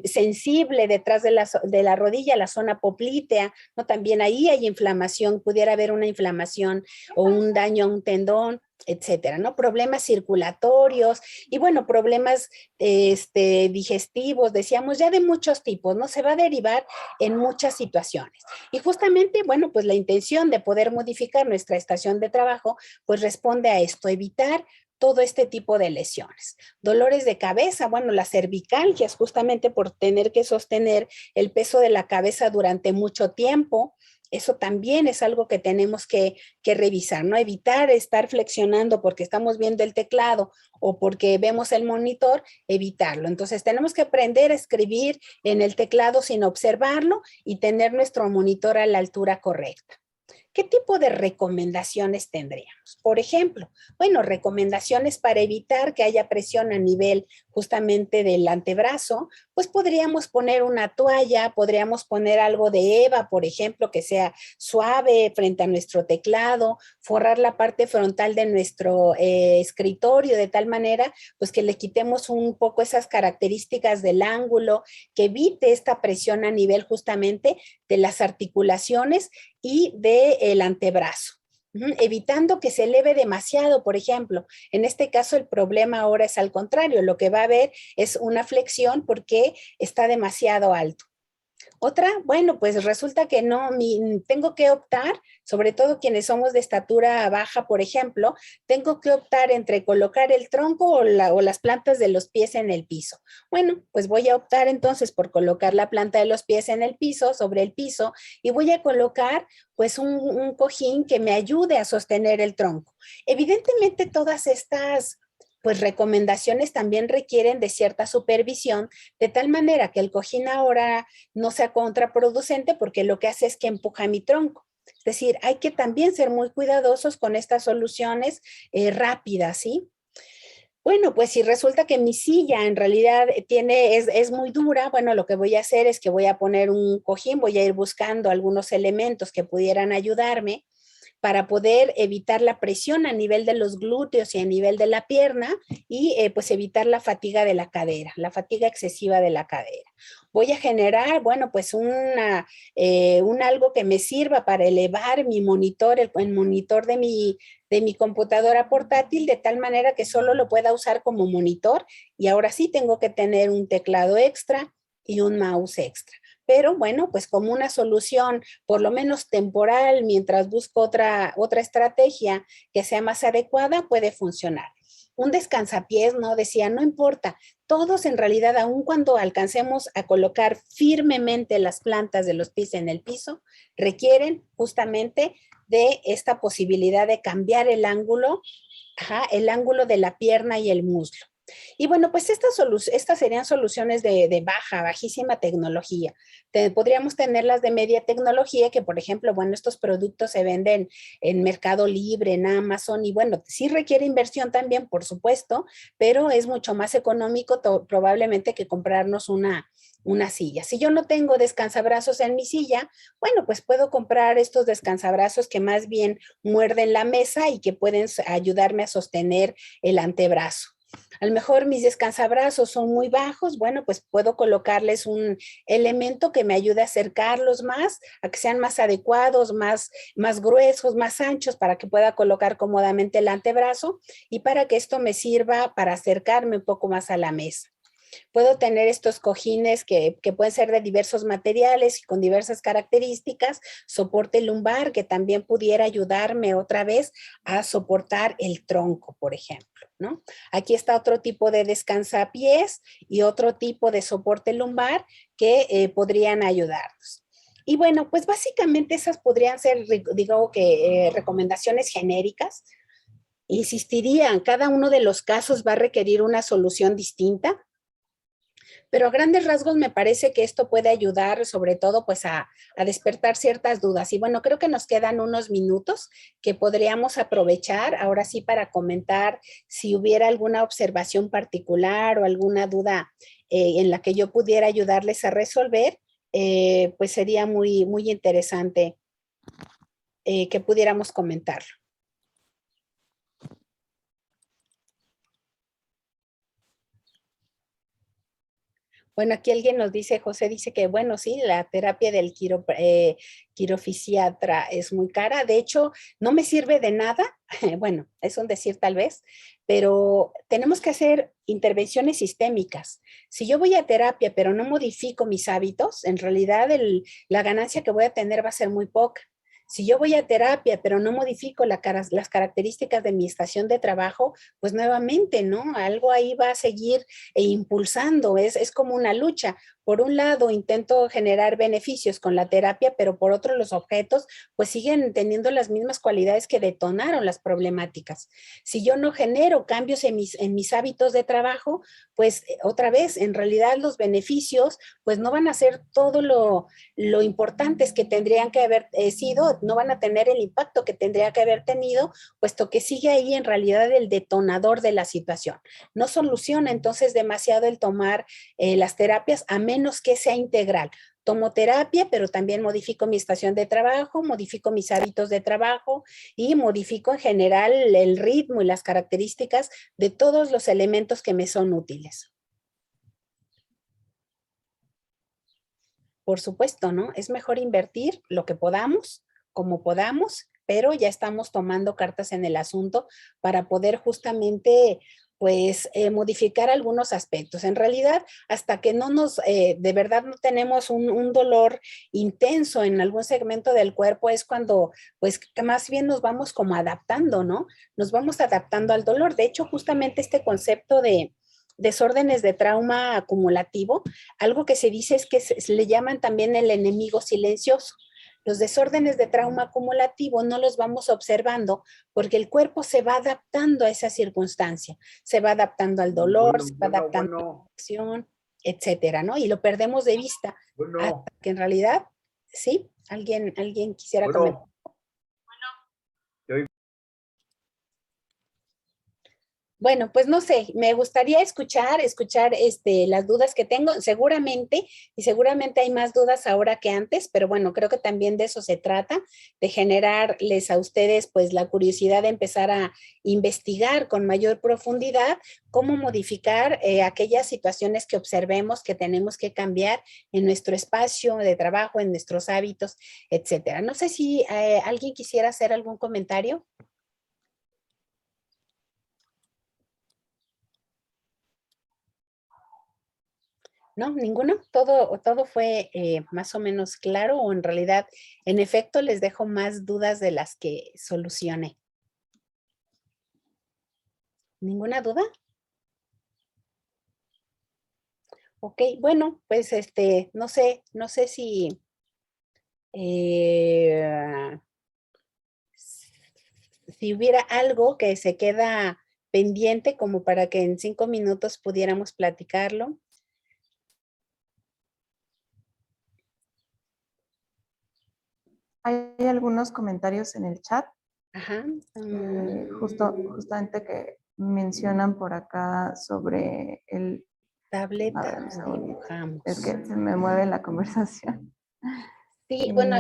sensible detrás de la rodilla, la zona poplítea, ¿no? También ahí hay inflamación, pudiera haber una inflamación o un daño a un tendón, etcétera, ¿no? Problemas circulatorios y bueno, problemas digestivos, decíamos ya de muchos tipos, ¿no? Se va a derivar en muchas situaciones. Y justamente, bueno, pues la intención de poder modificar nuestra estación de trabajo, pues responde a esto, evitar todo este tipo de lesiones. Dolores de cabeza, bueno, las cervicalgias, justamente por tener que sostener el peso de la cabeza durante mucho tiempo. Eso también es algo que tenemos que revisar, ¿no? Evitar estar flexionando porque estamos viendo el teclado o porque vemos el monitor, evitarlo. Entonces tenemos que aprender a escribir en el teclado sin observarlo y tener nuestro monitor a la altura correcta. ¿Qué tipo de recomendaciones tendríamos? Por ejemplo, bueno, recomendaciones para evitar que haya presión a nivel justamente del antebrazo, pues podríamos poner una toalla, podríamos poner algo de EVA, por ejemplo, que sea suave frente a nuestro teclado, forrar la parte frontal de nuestro escritorio de tal manera, pues que le quitemos un poco esas características del ángulo, que evite esta presión a nivel justamente de las articulaciones y del antebrazo, evitando que se eleve demasiado, por ejemplo. En este caso el problema ahora es al contrario, lo que va a haber es una flexión porque está demasiado alto. Otra, bueno, pues resulta que no, tengo que optar, sobre todo quienes somos de estatura baja, por ejemplo, tengo que optar entre colocar el tronco o las plantas de los pies en el piso. Bueno, pues voy a optar entonces por colocar la planta de los pies en el piso, sobre el piso, y voy a colocar pues un cojín que me ayude a sostener el tronco. Evidentemente todas estas pues recomendaciones también requieren de cierta supervisión, de tal manera que el cojín ahora no sea contraproducente porque lo que hace es que empuja mi tronco. Es decir, hay que también ser muy cuidadosos con estas soluciones rápidas, ¿sí? Bueno, pues si resulta que mi silla en realidad es muy dura, bueno, lo que voy a hacer es que voy a poner un cojín, voy a ir buscando algunos elementos que pudieran ayudarme para poder evitar la presión a nivel de los glúteos y a nivel de la pierna y pues evitar la fatiga de la cadera, la fatiga excesiva de la cadera. Voy a generar, bueno, pues un algo que me sirva para elevar mi monitor, el monitor de mi computadora portátil, de tal manera que solo lo pueda usar como monitor y ahora sí tengo que tener un teclado extra y un mouse extra. Pero bueno, pues como una solución, por lo menos temporal, mientras busco otra estrategia que sea más adecuada, puede funcionar. Un descansapiés, ¿no? Decía, no importa, todos en realidad, aun cuando alcancemos a colocar firmemente las plantas de los pies en el piso, requieren justamente de esta posibilidad de cambiar el ángulo de la pierna y el muslo. Y bueno, pues estas serían soluciones de bajísima tecnología. Podríamos tenerlas de media tecnología, que por ejemplo, bueno, estos productos se venden en Mercado Libre, en Amazon, y bueno, sí requiere inversión también, por supuesto, pero es mucho más económico probablemente que comprarnos una silla. Si yo no tengo descansabrazos en mi silla, bueno, pues puedo comprar estos descansabrazos que más bien muerden la mesa y que pueden ayudarme a sostener el antebrazo. A lo mejor mis descansabrazos son muy bajos, bueno, pues puedo colocarles un elemento que me ayude a acercarlos más, a que sean más adecuados, más gruesos, más anchos, para que pueda colocar cómodamente el antebrazo y para que esto me sirva para acercarme un poco más a la mesa. Puedo tener estos cojines que pueden ser de diversos materiales y con diversas características, soporte lumbar que también pudiera ayudarme otra vez a soportar el tronco, por ejemplo, ¿no? Aquí está otro tipo de descansapiés y otro tipo de soporte lumbar que podrían ayudarnos. Y bueno, pues básicamente esas podrían ser, digo que recomendaciones genéricas. Insistiría, cada uno de los casos va a requerir una solución distinta, pero a grandes rasgos me parece que esto puede ayudar sobre todo pues a despertar ciertas dudas. Y bueno, creo que nos quedan unos minutos que podríamos aprovechar ahora sí para comentar si hubiera alguna observación particular o alguna duda en la que yo pudiera ayudarles a resolver, pues sería muy, muy interesante que pudiéramos comentarlo. Bueno, aquí alguien nos dice, José dice que, bueno, sí, la terapia del quirofisiatra es muy cara. De hecho, no me sirve de nada. Bueno, es un decir tal vez, pero tenemos que hacer intervenciones sistémicas. Si yo voy a terapia, pero no modifico mis hábitos, en realidad la ganancia que voy a tener va a ser muy poca. Si yo voy a terapia, pero no modifico las características de mi estación de trabajo, pues nuevamente, ¿no? Algo ahí va a seguir impulsando, es como una lucha. Por un lado, intento generar beneficios con la terapia, pero por otro, los objetos pues siguen teniendo las mismas cualidades que detonaron las problemáticas. Si yo no genero cambios en mis hábitos de trabajo, pues otra vez, en realidad los beneficios pues no van a ser todo lo importantes que tendrían que haber sido, no van a tener el impacto que tendría que haber tenido, puesto que sigue ahí en realidad el detonador de la situación. No soluciona entonces demasiado el tomar las terapias a menos que sea integral. Tomo terapia, pero también modifico mi estación de trabajo, modifico mis hábitos de trabajo y modifico en general el ritmo y las características de todos los elementos que me son útiles. Por supuesto, ¿no? Es mejor invertir lo que podamos, como podamos, pero ya estamos tomando cartas en el asunto para poder justamente pues modificar algunos aspectos. En realidad, hasta que no de verdad no tenemos un dolor intenso en algún segmento del cuerpo, es cuando, pues, que más bien nos vamos como adaptando, ¿no? Nos vamos adaptando al dolor. De hecho, justamente este concepto de desórdenes de trauma acumulativo, algo que se dice es que se le llaman también el enemigo silencioso. Los desórdenes de trauma acumulativo no los vamos observando porque el cuerpo se va adaptando a esa circunstancia, se va adaptando al dolor, se va adaptando a la acción, etcétera, ¿no? Y lo perdemos de vista hasta que en realidad, ¿sí? ¿Alguien quisiera comentar? Bueno, pues no sé, me gustaría escuchar las dudas que tengo, seguramente hay más dudas ahora que antes, pero bueno, creo que también de eso se trata, de generarles a ustedes pues la curiosidad de empezar a investigar con mayor profundidad cómo modificar aquellas situaciones que observemos que tenemos que cambiar en nuestro espacio de trabajo, en nuestros hábitos, etcétera. No sé si alguien quisiera hacer algún comentario. No, ninguno. Todo fue más o menos claro o en realidad, en efecto, les dejo más dudas de las que solucioné. ¿Ninguna duda? Ok, bueno, pues no sé si si hubiera algo que se queda pendiente como para que en 5 minutos pudiéramos platicarlo. Hay algunos comentarios en el chat. Ajá. Justamente que mencionan por acá sobre el... Tabletas dibujamos. Es que se me mueve la conversación. Sí, bueno,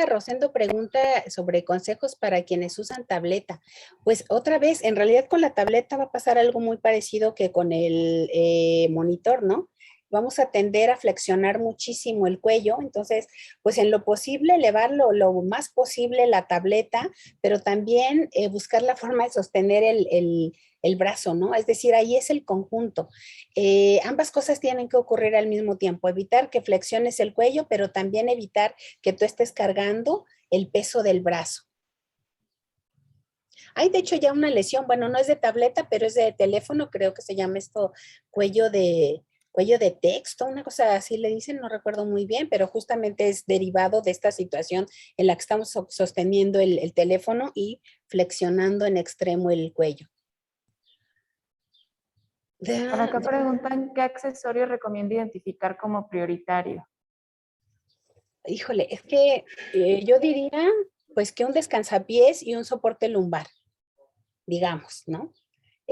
Rosendo pregunta sobre consejos para quienes usan tableta. Pues otra vez, en realidad con la tableta va a pasar algo muy parecido que con el monitor, ¿no? vamos a tender a flexionar muchísimo el cuello. Entonces, pues en lo posible, elevarlo lo más posible la tableta, pero también buscar la forma de sostener el brazo, ¿no? Es decir, ahí es el conjunto. Ambas cosas tienen que ocurrir al mismo tiempo, evitar que flexiones el cuello, pero también evitar que tú estés cargando el peso del brazo. Hay de hecho ya una lesión, bueno, no es de tableta, pero es de teléfono, creo que se llama esto cuello de texto, una cosa así le dicen, no recuerdo muy bien, pero justamente es derivado de esta situación en la que estamos sosteniendo el teléfono y flexionando en extremo el cuello. Por acá preguntan qué accesorio recomienda identificar como prioritario. Híjole, es que yo diría pues que un descansapiés y un soporte lumbar, digamos, ¿no?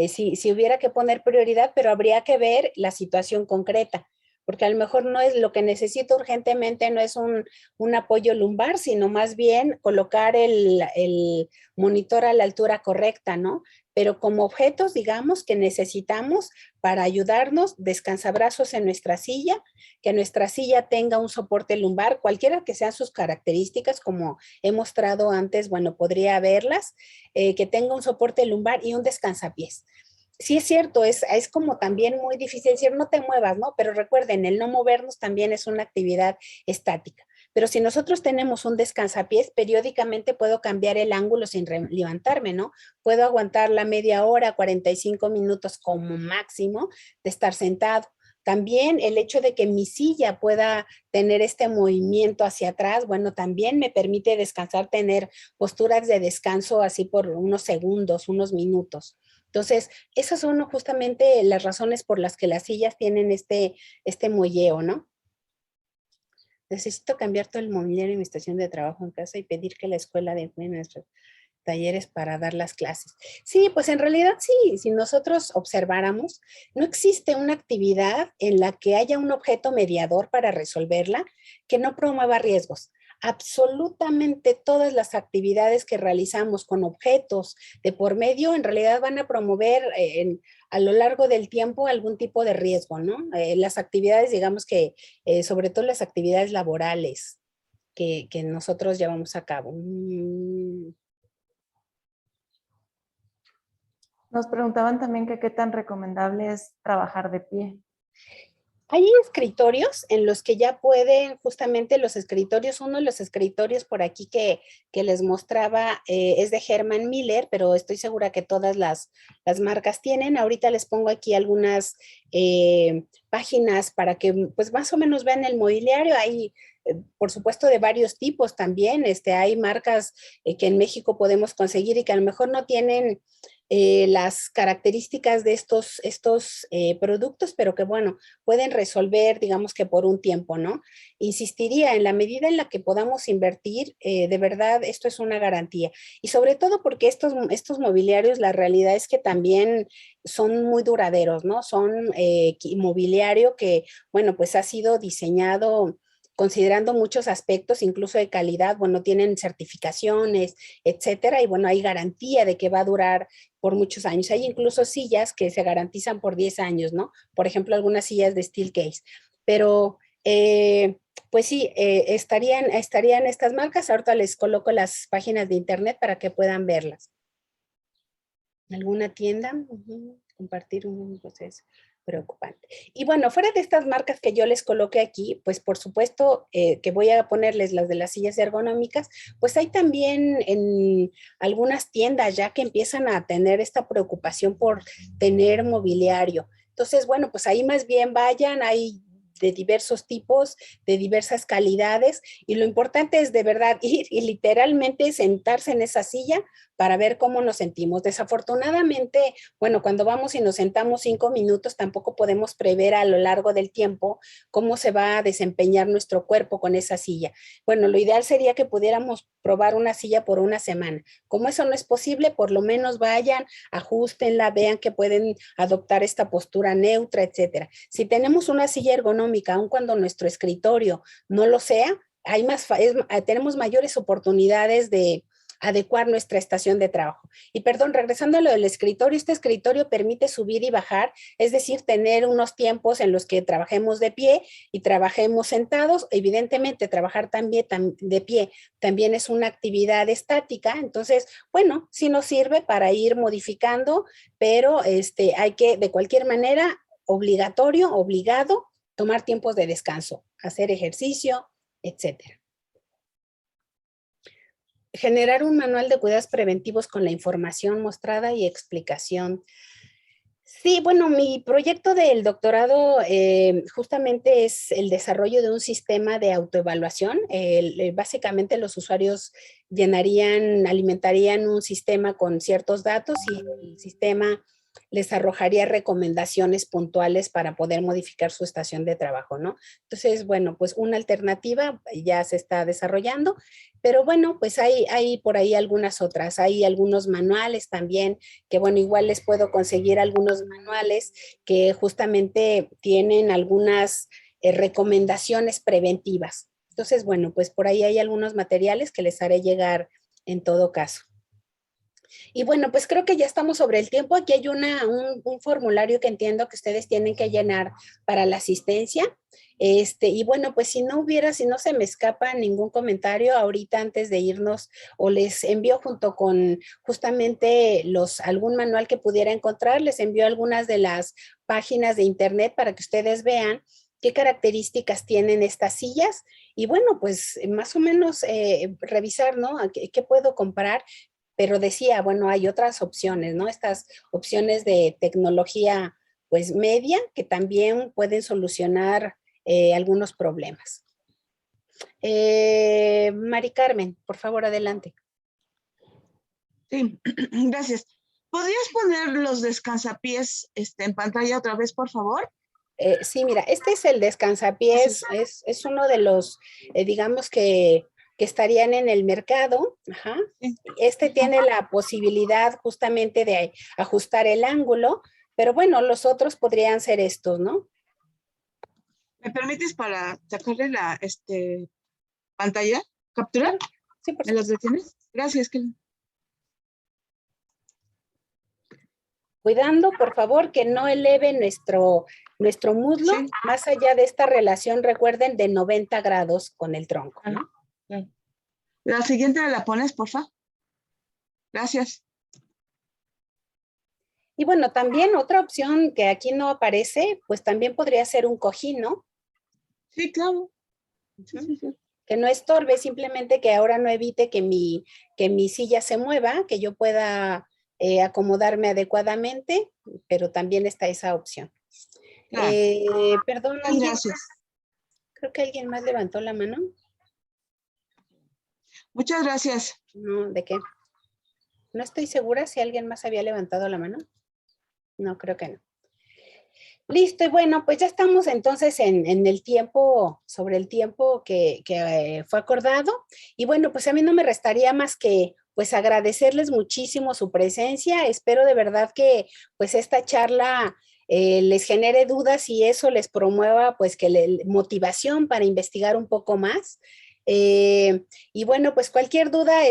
Si hubiera que poner prioridad, pero habría que ver la situación concreta, porque a lo mejor no es lo que necesito urgentemente, no es un apoyo lumbar, sino más bien colocar el monitor a la altura correcta, ¿no? Pero como objetos, digamos, que necesitamos para ayudarnos, descansabrazos en nuestra silla, que nuestra silla tenga un soporte lumbar, cualquiera que sean sus características, como he mostrado antes, bueno, podría verlas, que tenga un soporte lumbar y un descansapiés. Sí es cierto, es como también muy difícil decir no te muevas, ¿no? Pero recuerden, el no movernos también es una actividad estática. Pero si nosotros tenemos un descansapiés, periódicamente puedo cambiar el ángulo sin levantarme, ¿no? Puedo aguantar la media hora, 45 minutos como máximo de estar sentado. También el hecho de que mi silla pueda tener este movimiento hacia atrás, bueno, también me permite descansar, tener posturas de descanso así por unos segundos, unos minutos. Entonces, esas son justamente las razones por las que las sillas tienen este molleo, ¿no? Necesito cambiar todo el mobiliario en mi estación de trabajo en casa y pedir que la escuela de nuestros talleres para dar las clases. Sí, pues en realidad sí, si nosotros observáramos, no existe una actividad en la que haya un objeto mediador para resolverla que no promueva riesgos. Absolutamente todas las actividades que realizamos con objetos de por medio en realidad van a promover a lo largo del tiempo algún tipo de riesgo, ¿no? Las actividades, digamos que, sobre todo las actividades laborales que nosotros llevamos a cabo. Nos preguntaban también que qué tan recomendable es trabajar de pie. Hay escritorios en los que ya pueden, justamente los escritorios, uno de los escritorios por aquí que les mostraba es de Herman Miller, pero estoy segura que todas las marcas tienen. Ahorita les pongo aquí algunas páginas para que pues más o menos vean el mobiliario. Hay, por supuesto, de varios tipos también. Hay marcas que en México podemos conseguir y que a lo mejor no tienen las características de estos productos, pero que bueno, pueden resolver, digamos que por un tiempo, ¿no? Insistiría, en la medida en la que podamos invertir, de verdad, esto es una garantía. Y sobre todo porque estos mobiliarios, la realidad es que también son muy duraderos, ¿no? Son mobiliario que, bueno, pues ha sido diseñado considerando muchos aspectos, incluso de calidad, bueno, tienen certificaciones, etcétera, y bueno, hay garantía de que va a durar por muchos años. Hay incluso sillas que se garantizan por 10 años, ¿no? Por ejemplo, algunas sillas de Steelcase. Pero, pues sí, estarían estas marcas. Ahorita les coloco las páginas de internet para que puedan verlas. ¿Alguna tienda? Compartir un proceso preocupante. Y bueno, fuera de estas marcas que yo les coloqué aquí, pues por supuesto que voy a ponerles las de las sillas ergonómicas, pues hay también en algunas tiendas ya que empiezan a tener esta preocupación por tener mobiliario. Entonces, bueno, pues ahí más bien vayan, hay de diversos tipos, de diversas calidades, y lo importante es de verdad ir y literalmente sentarse en esa silla para ver cómo nos sentimos. Desafortunadamente, bueno, cuando vamos y nos sentamos 5 minutos, tampoco podemos prever a lo largo del tiempo cómo se va a desempeñar nuestro cuerpo con esa silla. Bueno, lo ideal sería que pudiéramos probar una silla por una semana. Como eso no es posible, por lo menos vayan, ajustenla, vean que pueden adoptar esta postura neutra, etcétera. Si tenemos una silla ergonómica, aun cuando nuestro escritorio no lo sea, tenemos mayores oportunidades de adecuar nuestra estación de trabajo. Y perdón, regresando a lo del escritorio, este escritorio permite subir y bajar, es decir, tener unos tiempos en los que trabajemos de pie y trabajemos sentados. Evidentemente, trabajar también de pie también es una actividad estática, entonces, bueno, sí nos sirve para ir modificando, pero hay que, de cualquier manera, obligado, tomar tiempos de descanso, hacer ejercicio, etcétera. Generar un manual de cuidados preventivos con la información mostrada y explicación. Sí, bueno, mi proyecto del doctorado justamente es el desarrollo de un sistema de autoevaluación. Básicamente los usuarios alimentarían un sistema con ciertos datos y el sistema les arrojaría recomendaciones puntuales para poder modificar su estación de trabajo, ¿no? Entonces, bueno, pues una alternativa ya se está desarrollando, pero bueno, pues hay por ahí algunas otras. Hay algunos manuales también, que bueno, igual les puedo conseguir algunos manuales que justamente tienen algunas recomendaciones preventivas. Entonces, bueno, pues por ahí hay algunos materiales que les haré llegar en todo caso. Y bueno, pues creo que ya estamos sobre el tiempo. Aquí hay un formulario que entiendo que ustedes tienen que llenar para la asistencia. Y bueno, pues si no se me escapa ningún comentario ahorita antes de irnos, o les envío junto con justamente algún manual que pudiera encontrar, les envío algunas de las páginas de internet para que ustedes vean qué características tienen estas sillas y bueno, pues más o menos revisar, ¿no? ¿Qué puedo comprar? Pero decía, bueno, hay otras opciones, ¿no? Estas opciones de tecnología, pues, media, que también pueden solucionar algunos problemas. Mari Carmen, por favor, adelante. Sí, gracias. ¿Podrías poner los descansapiés en pantalla otra vez, por favor? Sí, mira, este es el descansapiés, es uno de los, digamos que estarían en el mercado. Ajá. Este tiene la posibilidad justamente de ajustar el ángulo, pero bueno, los otros podrían ser estos, ¿no? ¿Me permites para sacarle la pantalla? ¿Capturar? Sí, por ¿Me los detienes? Gracias, Kelly. Cuidando, por favor, que no eleve nuestro muslo más allá de esta relación, recuerden, de 90 grados con el tronco, ¿no? La siguiente la pones, por favor. Gracias. Y bueno, también otra opción que aquí no aparece, pues también podría ser un cojín, ¿no? Sí, claro. Sí. Que no estorbe, simplemente que ahora no evite que mi silla se mueva, que yo pueda acomodarme adecuadamente, pero también está esa opción. Claro. Perdón, Gracias. Creo que alguien más levantó la mano. Muchas gracias. No, ¿de qué? No estoy segura si alguien más había levantado la mano. No, creo que no. Listo, y bueno, pues ya estamos entonces en el tiempo, sobre el tiempo que fue acordado. Y bueno, pues a mí no me restaría más que pues agradecerles muchísimo su presencia. Espero de verdad que pues esta charla les genere dudas y eso les promueva pues motivación para investigar un poco más. Y bueno, pues cualquier duda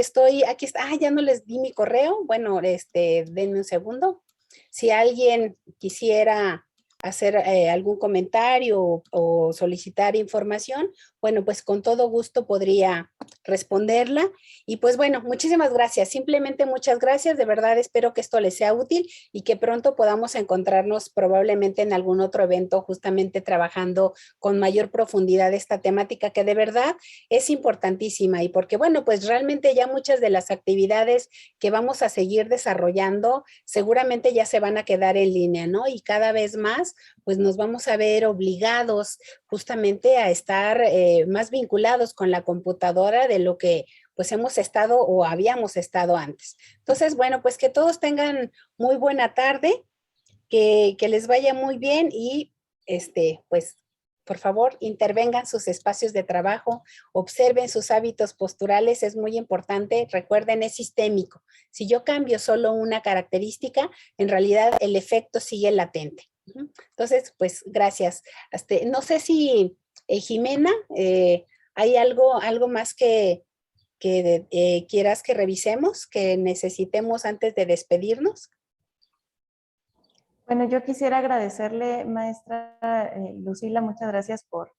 aquí está, ya no les di mi correo. Bueno, denme un segundo. Si alguien quisiera hacer algún comentario o solicitar información, bueno, pues con todo gusto podría responderla. Y pues bueno, muchísimas gracias. Simplemente muchas gracias. De verdad espero que esto les sea útil y que pronto podamos encontrarnos probablemente en algún otro evento justamente trabajando con mayor profundidad esta temática que de verdad es importantísima y porque bueno, pues realmente ya muchas de las actividades que vamos a seguir desarrollando seguramente ya se van a quedar en línea, ¿no? Y cada vez más pues nos vamos a ver obligados justamente a estar más vinculados con la computadora de lo que pues hemos estado o habíamos estado antes. Entonces, bueno, pues que todos tengan muy buena tarde, que les vaya muy bien y pues por favor, intervengan sus espacios de trabajo, observen sus hábitos posturales, es muy importante. Recuerden, es sistémico. Si yo cambio solo una característica, en realidad el efecto sigue latente. Entonces, pues gracias. No sé si Jimena, hay algo más que que quieras que revisemos, que necesitemos antes de despedirnos. Bueno, yo quisiera agradecerle, maestra Lucila, muchas gracias por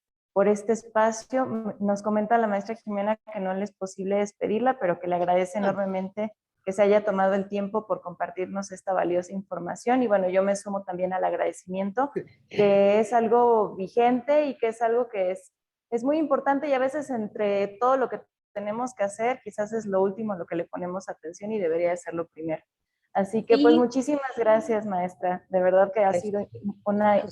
este espacio. Nos comenta la maestra Jimena que no le es posible despedirla, pero que le agradece enormemente que se haya tomado el tiempo por compartirnos esta valiosa información. Y bueno, yo me sumo también al agradecimiento, que es algo vigente y que es algo que es muy importante, y a veces entre todo lo que tenemos que hacer, quizás es lo último a lo que le ponemos atención y debería de ser lo primero. Así que pues Sí. muchísimas gracias, maestra. De verdad que ha sido una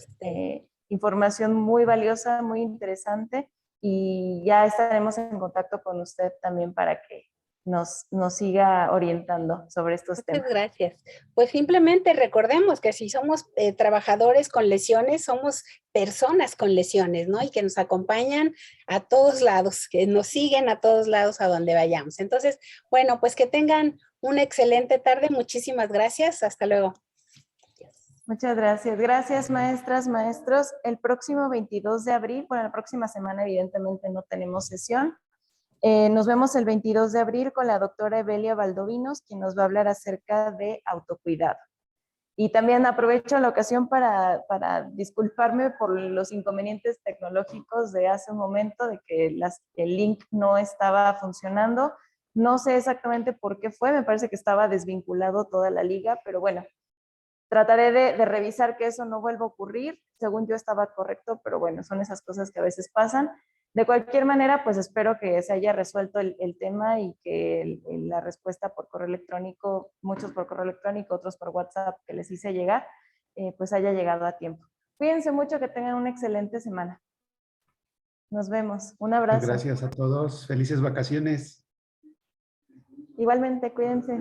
información muy valiosa, muy interesante, y ya estaremos en contacto con usted también para que nos siga orientando sobre estos temas. Muchas gracias. Pues simplemente recordemos que si somos trabajadores con lesiones, somos personas con lesiones, ¿no? Y que nos acompañan a todos lados, que nos siguen a todos lados a donde vayamos. Entonces, bueno, pues que tengan una excelente tarde. Muchísimas gracias. Hasta luego. Muchas gracias. Gracias, maestras, maestros. El próximo 22 de abril, bueno, la próxima semana evidentemente no tenemos sesión. Nos vemos el 22 de abril con la doctora Evelia Valdovinos, quien nos va a hablar acerca de autocuidado. Y también aprovecho la ocasión para disculparme por los inconvenientes tecnológicos de hace un momento, de que el link no estaba funcionando. No sé exactamente por qué fue, me parece que estaba desvinculado toda la liga, pero bueno, trataré de revisar que eso no vuelva a ocurrir. Según yo estaba correcto, pero bueno, son esas cosas que a veces pasan. De cualquier manera, pues espero que se haya resuelto el tema y que la respuesta por correo electrónico, muchos por correo electrónico, otros por WhatsApp que les hice llegar, pues haya llegado a tiempo. Cuídense mucho, que tengan una excelente semana. Nos vemos. Un abrazo. Gracias a todos. Felices vacaciones. Igualmente, cuídense.